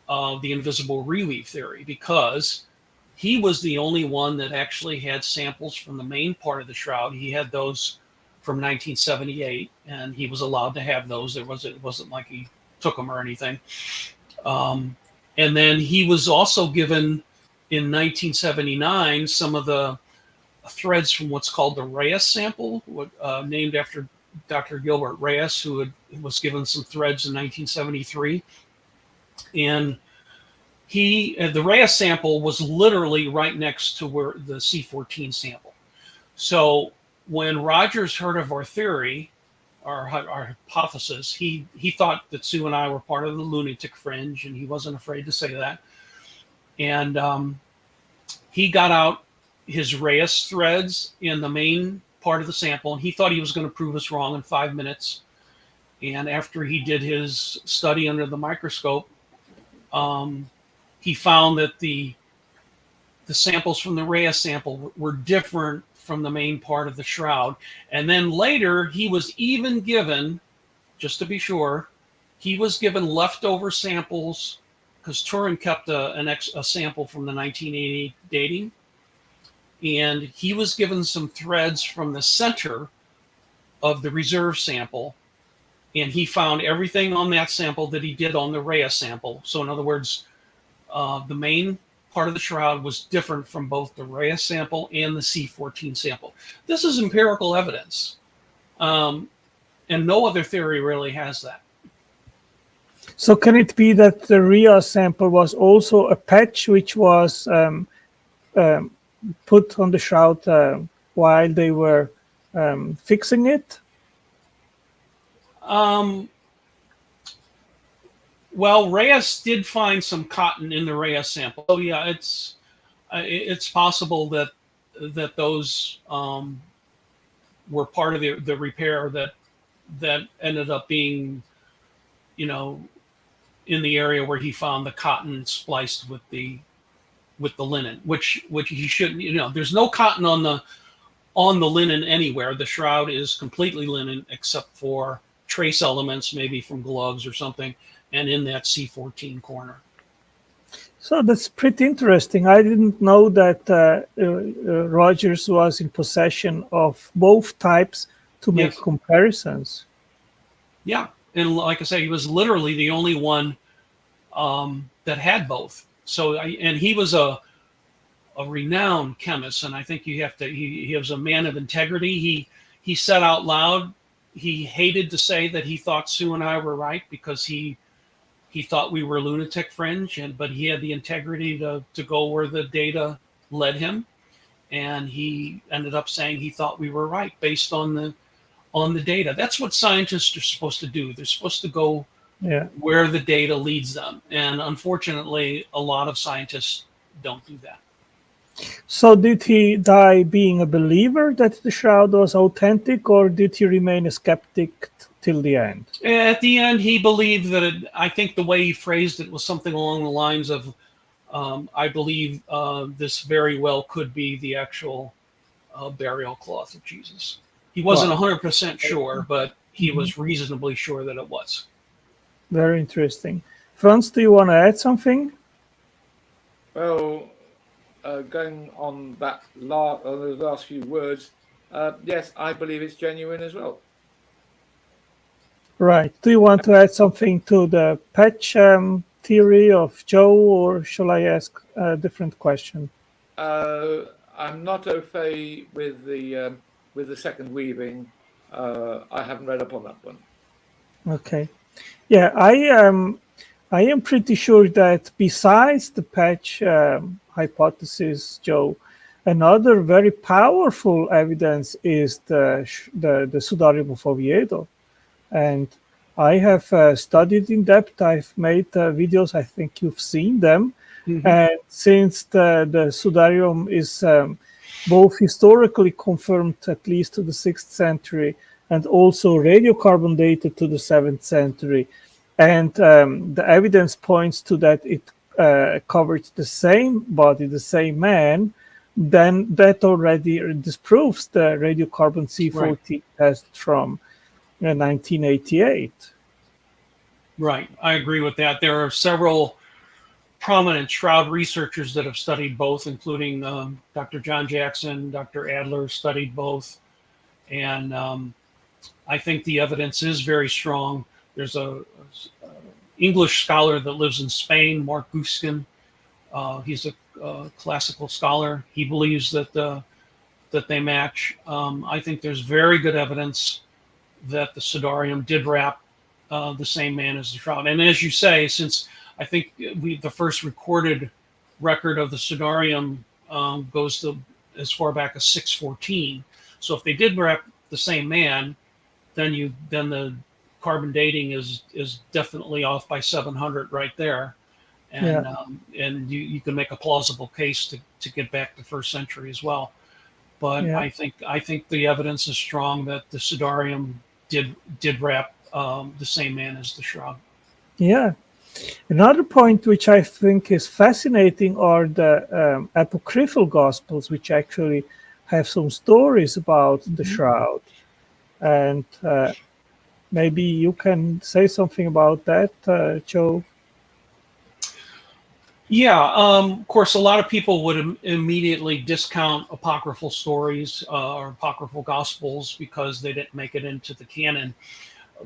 the invisible reweave theory, because he was the only one that actually had samples from the main part of the shroud. He had those from 1978, and he was allowed to have those. It wasn't like he took them or anything. And then he was also given in 1979 some of the threads from what's called the Reyes sample, named after Dr. Gilbert Reyes, who was given some threads in 1973. And the Reyes sample was literally right next to where the C14 sample. So when Rogers heard of our theory, our hypothesis, he thought that Sue and I were part of the lunatic fringe, and he wasn't afraid to say that. And he got out his Reyes threads in the main part of the sample, and he thought he was going to prove us wrong in 5 minutes. And after he did his study under the microscope, he found that the samples from the Reyes sample were different from the main part of the shroud. And then later, he was even given, just to be sure, he was given leftover samples, because Turin kept a sample from the 1980 dating. And he was given some threads from the center of the reserve sample. And he found everything on that sample that he did on the Reyes sample. So in other words, the main part of the shroud was different from both the Reyes sample and the C14 sample. This is empirical evidence. And no other theory really has that. So can it be that the Reyes sample was also a patch which was put on the shroud while they were fixing it? Well, Reyes did find some cotton in the Reyes sample. So yeah, it's possible that those were part of the repair that ended up being, in the area where he found the cotton spliced with the linen, which he shouldn't. There's no cotton on the linen anywhere. The shroud is completely linen except for trace elements, maybe from gloves or something, and in that C14 corner. So that's pretty interesting. I didn't know that Rogers was in possession of both types to make comparisons. Yeah, and like I say, he was literally the only one that had both. So, and he was a renowned chemist, and I think he was a man of integrity. He said out loud he hated to say that he thought Sue and I were right, because he thought we were lunatic fringe, but he had the integrity to go where the data led him, and he ended up saying he thought we were right based on the data. That's what scientists are supposed to do. They're supposed to go where the data leads them, and unfortunately, a lot of scientists don't do that. So did he die being a believer that the shroud was authentic, or did he remain a skeptic till the end? At the end, he believed that I think the way he phrased it was something along the lines of, I believe this very well could be the actual burial cloth of Jesus. He wasn't 100% sure, but he was reasonably sure that it was. Very interesting. Franz, do you want to add something? Well, going on that those last few words, yes, I believe it's genuine as well. Right. Do you want to add something to the patch theory of Joe, or shall I ask a different question? I'm not au fait with the second weaving. I haven't read up on that one. Okay. Yeah, I am pretty sure that besides the patch hypothesis, Joe, another very powerful evidence is the Sudarium of Oviedo, and I have studied in depth. I've made videos. I think you've seen them, and since the Sudarium is both historically confirmed at least to the 6th century and also radiocarbon dated to the 7th century, and the evidence points to that it covered the same body, the same man, then that already disproves the radiocarbon C14 test from 1988. Right. I agree with that. There are several prominent shroud researchers that have studied both, including Dr. John Jackson, Dr. Adler studied both. And I think the evidence is very strong. There's a English scholar that lives in Spain, Mark Guskin. He's a classical scholar. He believes that that they match. I think there's very good evidence that the Sudarium did wrap the same man as the shroud. And as you say, since I think the first recorded record of the Sudarium goes to as far back as 614. So if they did wrap the same man, then the carbon dating is definitely off by 700 right there, and you can make a plausible case to get back to 1st century as well. But I think the evidence is strong that the Sudarium did wrap the same man as the shroud. Yeah. Another point which I think is fascinating are the apocryphal gospels, which actually have some stories about the shroud. And maybe you can say something about that, Joe. Yeah, of course, a lot of people would immediately discount apocryphal stories or apocryphal gospels because they didn't make it into the canon.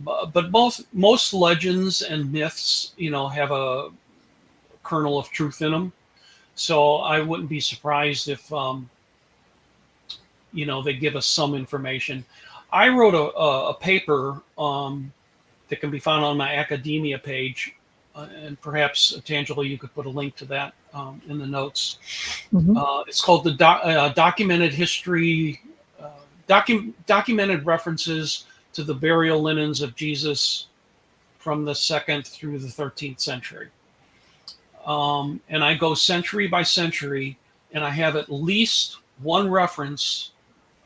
But most legends and myths, have a kernel of truth in them. So I wouldn't be surprised if, they give us some information. I wrote a paper that can be found on my academia page, and perhaps Tangela, you could put a link to that in the notes. It's called the Documented History, Documented References to the Burial Linens of Jesus from the 2nd through the 13th century. And I go century by century, and I have at least one reference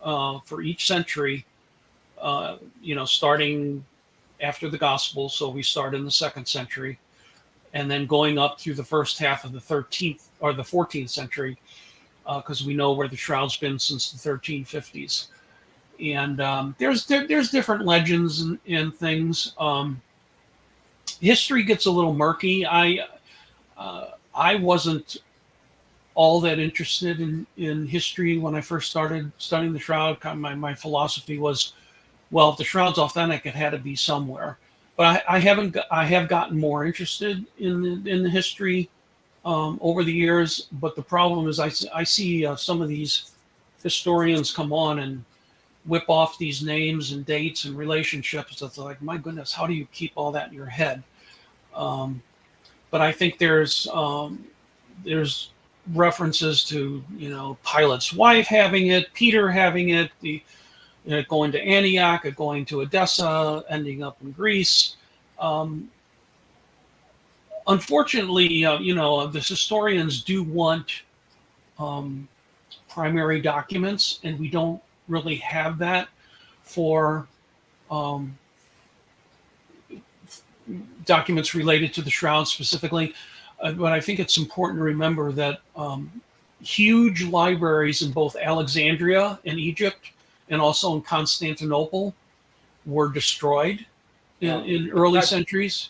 for each century, starting after the Gospel. So we start in the 2nd century, and then going up through the first half of the 13th or the 14th century, because we know where the shroud's been since the 1350s. And there's different legends and things. History gets a little murky. I wasn't all that interested in history when I first started studying the shroud. My philosophy was, well, if the shroud's authentic, it had to be somewhere. But I have gotten more interested in the history over the years. But the problem is I see some of these historians come on and whip off these names and dates and relationships. It's like, my goodness, how do you keep all that in your head? But I think there's references to Pilate's wife having it, Peter having it, going to Antioch, going to Edessa, ending up in Greece. Unfortunately, the historians do want primary documents, and we don't really have that for documents related to the shroud specifically. But I think it's important to remember that huge libraries in both Alexandria in Egypt and also in Constantinople were destroyed in early centuries.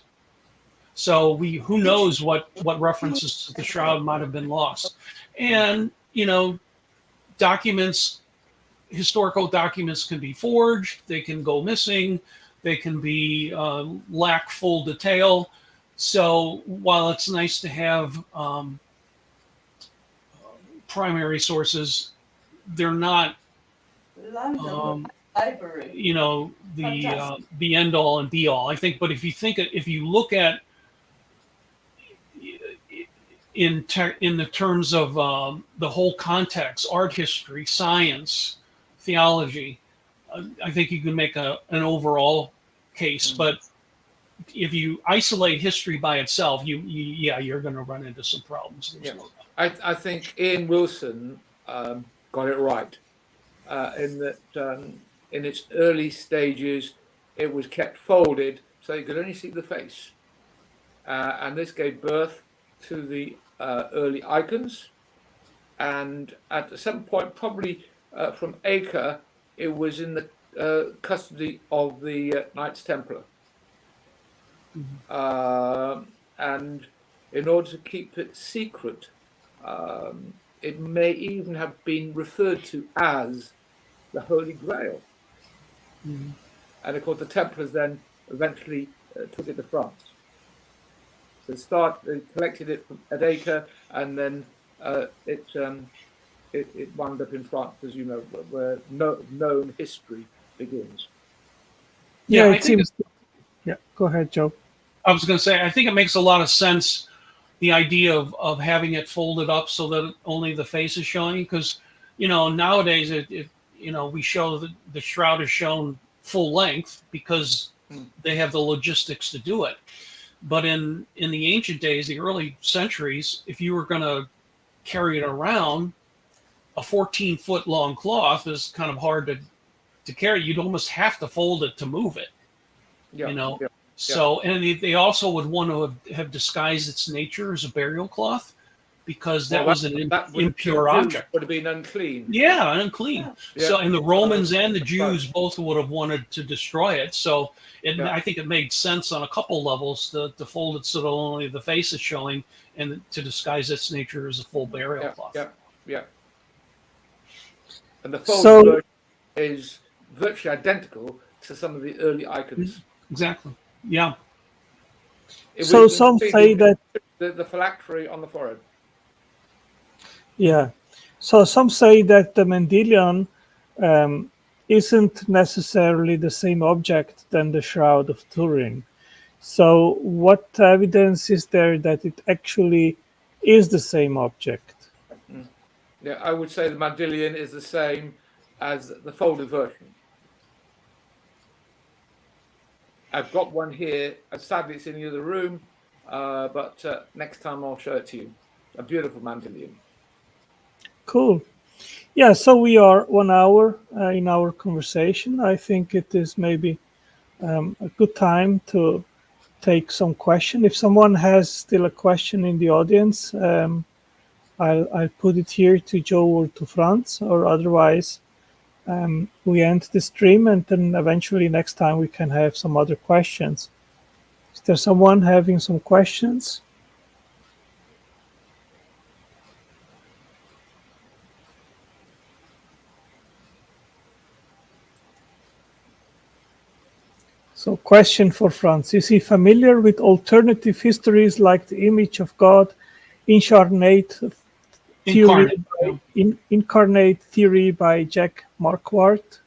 So who knows what references to the shroud might have been lost. And, documents, historical documents can be forged, they can go missing, they can be lack full detail. So while it's nice to have primary sources, they're not Library. the end all and be all. I think, but if you look at in the terms of the whole context, art history, science, theology, I think you can make an overall case. But if you isolate history by itself, you're going to run into some problems. I think Ian Wilson got it right in that in its early stages it was kept folded so you could only see the face, and this gave birth to the early icons. And at some point, probably from Acre, it was in the custody of the Knights Templar. And in order to keep it secret, it may even have been referred to as the Holy Grail. And of course, the Templars then eventually took it to France. So they collected it at Acre, and then it wound up in France, as you know, where known history begins. Yeah, it seems. Yeah, go ahead, Joe. I was going to say, I think it makes a lot of sense, the idea of having it folded up so that only the face is showing, because nowadays we show the shroud is shown full length because they have the logistics to do it. But in the ancient days, the early centuries, if you were going to carry it around, a 14-foot long cloth is kind of hard to carry. You'd almost have to fold it to move it. So, and they also would want to have disguised its nature as a burial cloth, because that was an impure object. Would have been unclean. Yeah, unclean. Yeah. So, and the Romans and the Jews both would have wanted to destroy it. So, I think it made sense on a couple levels to fold it so that only the face is showing, and to disguise its nature as a full burial cloth. Yeah. And the fold version is virtually identical to some of the early icons. Exactly. Yeah. So some say that the phylactery on the forehead. Yeah. So some say that the Mendelian isn't necessarily the same object than the Shroud of Turin. So what evidence is there that it actually is the same object? Yeah, I would say the Mendelian is the same as the folded version. I've got one here. Sadly, it's in the other room, but next time I'll show it to you. A beautiful Mendelian. Cool. Yeah, so we are 1 hour in our conversation. I think it is maybe a good time to take some question. If someone has still a question in the audience, I'll put it here to Joe or to Franz, or otherwise we end the stream, and then eventually next time we can have some other questions. Is there someone having some questions? So, question for Franz. Is he familiar with alternative histories like the image of God, incarnate theory by Jack Marquardt?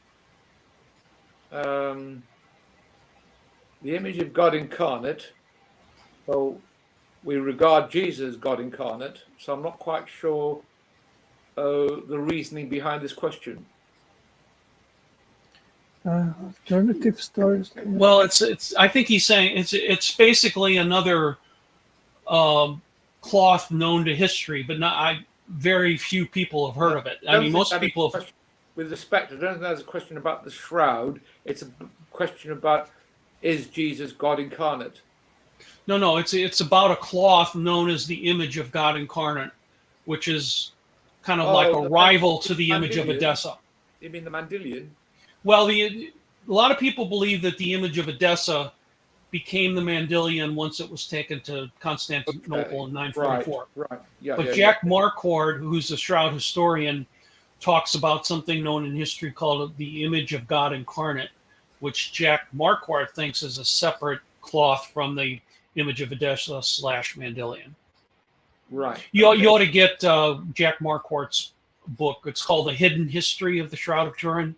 The image of God incarnate. Well, we regard Jesus as God incarnate, so I'm not quite sure the reasoning behind this question. Alternative stories. Well, it's. I think he's saying it's basically another cloth known to history, but very few people have heard of it. I mean, most people have. With respect, I don't think that's a question about the shroud. It's a question about, is Jesus God incarnate? No, it's about a cloth known as the image of God incarnate, which is kind of like a rival to the image of Edessa. You mean the Mendelian? Well, a lot of people believe that the image of Edessa became the Mandylion once it was taken to Constantinople in 944. Right. Yeah. But Yeah, Jack Marquard, who's a Shroud historian, talks about something known in history called the image of God incarnate, which Jack Marquard thinks is a separate cloth from the image of Edessa / Mandylion. Right. You ought to get Jack Marquardt's book. It's called The Hidden History of the Shroud of Turin.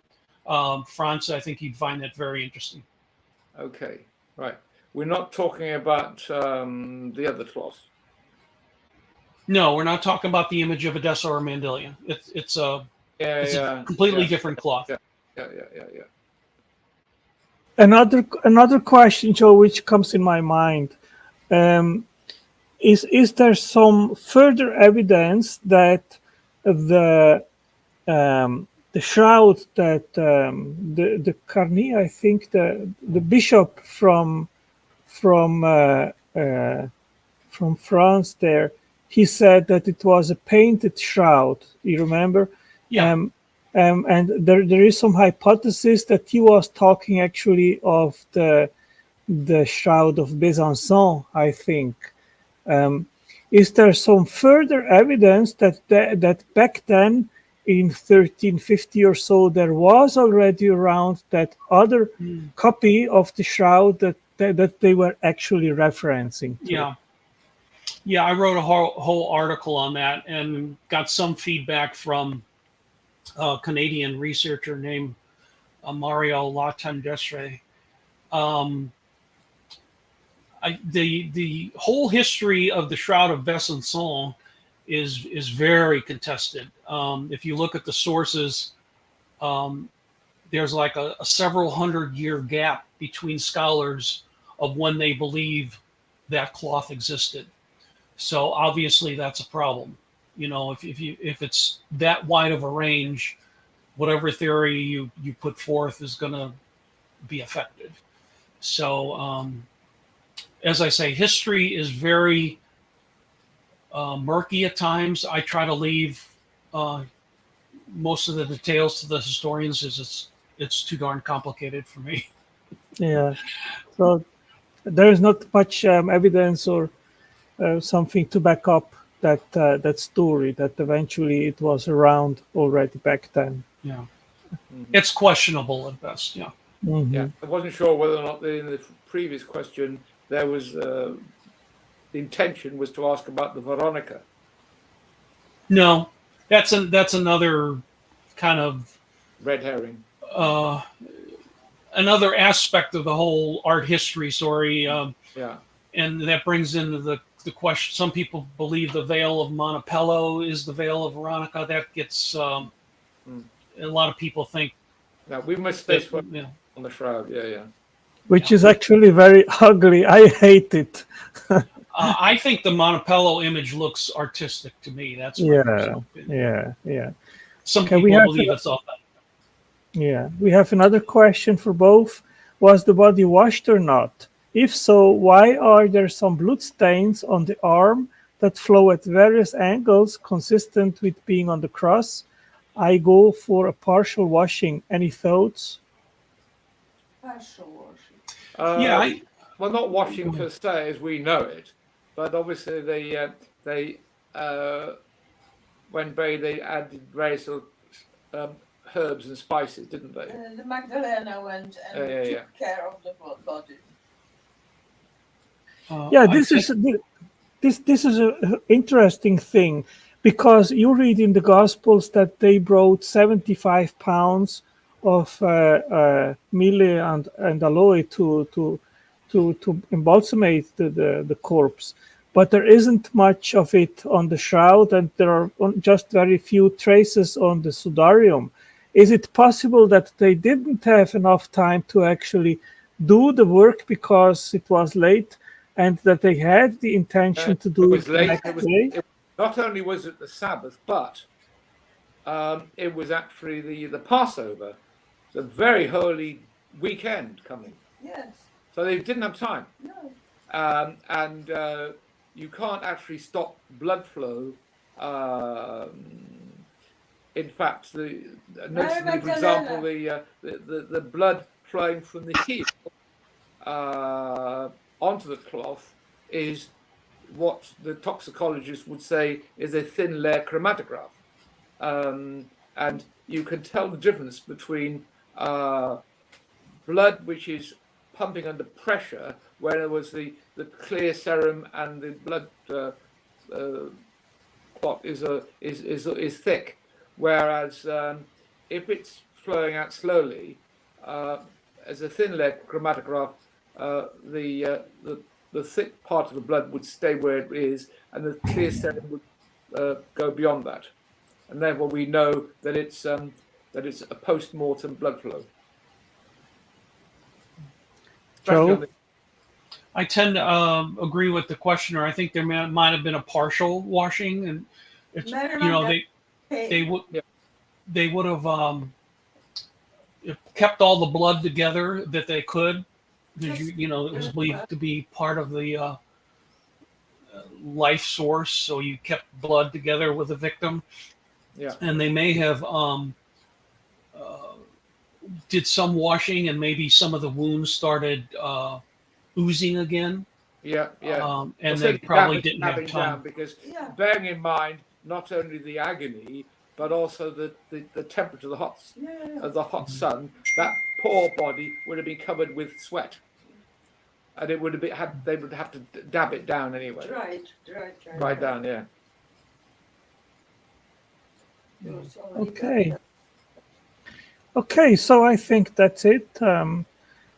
Franz, I think you'd find that very interesting. Okay. Right. We're not talking about the other cloth. No, we're not talking about the image of Edessa or Mandylion. It's a completely different cloth. Yeah. Another question, Joe, which comes in my mind, is there some further evidence that the shroud that the Carni, I think the bishop from France there, he said that it was a painted shroud. You remember? Yeah. And there is some hypothesis that he was talking actually of the Shroud of Besançon, I think. Is there some further evidence that back then, in 1350 or so, there was already around that other copy of the shroud that they were actually referencing to? Yeah, I wrote a whole article on that and got some feedback from a Canadian researcher named Mario Latendestre. The whole history of the Shroud of Besançon is very contested. If you look at the sources, there's like a several 100-year gap between scholars of when they believe that cloth existed. So obviously that's a problem. You know, if it's that wide of a range, whatever theory you put forth is going to be effective. So as I say, history is very murky at times. I try to leave most of the details to the historians, as it's too darn complicated for me. Yeah. So there is not much evidence or something to back up that story that eventually it was around already back then. Yeah. It's questionable at best. Yeah. Mm-hmm. Yeah. I wasn't sure whether or not in the previous question there was the intention was to ask about the Veronica. No, that's another kind of red herring. Another aspect of the whole art history story. Yeah. And that brings into the question. Some people believe the Veil of Montepello is the Veil of Veronica. That gets a lot of people think. Now we must stay on the shroud. Yeah. Which is actually very ugly. I hate it. I think the Montepello image looks artistic to me. That's yeah. Some people believe it's all that. Yeah, we have another question for both. Was the body washed or not? If so, why are there some blood stains on the arm that flow at various angles consistent with being on the cross? I go for a partial washing. Any thoughts? Partial washing. Well, not washing per se as we know it, but obviously they when they added various herbs and spices, didn't they? The Magdalena went and took care of the body. This is an interesting thing, because you read in the Gospels that they brought 75 pounds of myrrh and aloe to embalsamate the corpse, but there isn't much of it on the shroud, and there are just very few traces on the sudarium. Is it possible that they didn't have enough time to actually do the work because it was late, and that they had the intention to do it the next day? Not only was it the Sabbath, but it was actually the Passover, the very holy weekend coming. Yes. So they didn't have time. No. And you can't actually stop blood flow. In fact, for example, the blood flowing from the heel onto the cloth is what the toxicologists would say is a thin layer chromatograph. And you can tell the difference between blood which is pumping under pressure, where there was the clear serum, and the blood clot is thick. Whereas if it's flowing out slowly, as a thin layer chromatograph, the thick part of the blood would stay where it is, and the clear serum would go beyond that, and therefore we know that it's a post-mortem blood flow. Joe? I tend to agree with the questioner. I think there might have been a partial washing, and it's, they would have kept all the blood together that they could, because it was believed to be part of the life source. So you kept blood together with the victim. Yeah, and they may have did some washing, and maybe some of the wounds started oozing again. Yeah. And they probably didn't have time. Down, because bearing in mind not only the agony, but also the temperature of the hot sun, that poor body would have been covered with sweat, and it would have been they would have to dab it down anyway. Right down, yeah. Okay, so I think that's it.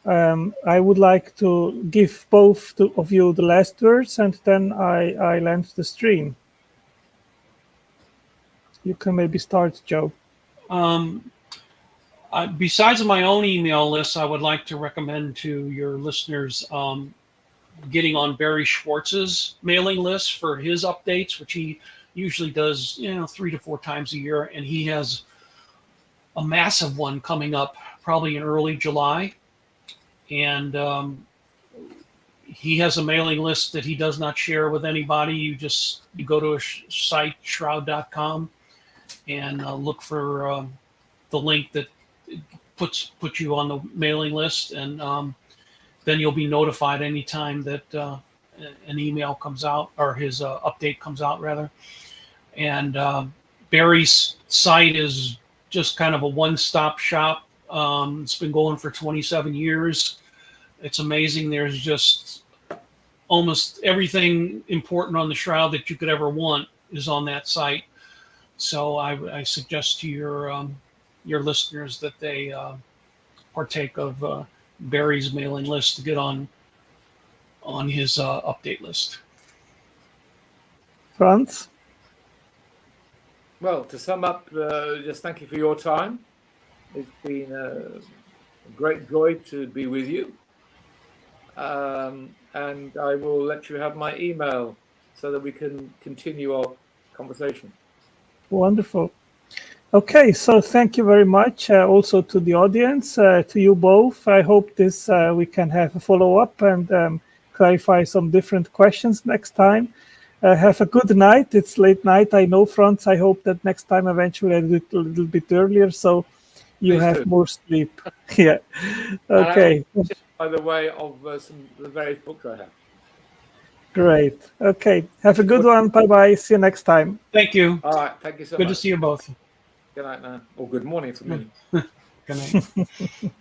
I would like to give both of you the last words, and then I'll end the stream. You can maybe start, Joe. Besides my own email list, I would like to recommend to your listeners getting on Barry Schwartz's mailing list for his updates, which he usually does 3 to 4 times a year, and he has a massive one coming up probably in early July. And he has a mailing list that he does not share with anybody. You go to a site, shroud.com, and look for the link that puts you on the mailing list, and then you'll be notified anytime that an email comes out, or his update comes out rather. And Barry's site is just kind of a one-stop shop. It's been going for 27 years. It's amazing. There's just almost everything important on the shroud that you could ever want is on that site. So I suggest to your listeners that they partake of Barry's mailing list to get on his update list. Franz? Well, to sum up, just thank you for your time. It's been a great joy to be with you. And I will let you have my email so that we can continue our conversation. Wonderful. Okay, so thank you very much also to the audience, to you both. I hope we can have a follow-up and clarify some different questions next time. Have a good night. It's late night, I know, Franz. I hope that next time eventually I do it a little bit earlier, so you Please have do. more sleep. Yeah. Okay. By the way, of the various books I have. Great. Okay. Have a good one. Bye-bye. See you next time. Thank you. All right. Thank you so much. Good to see you both. Good night now. Or good morning for me. Good night.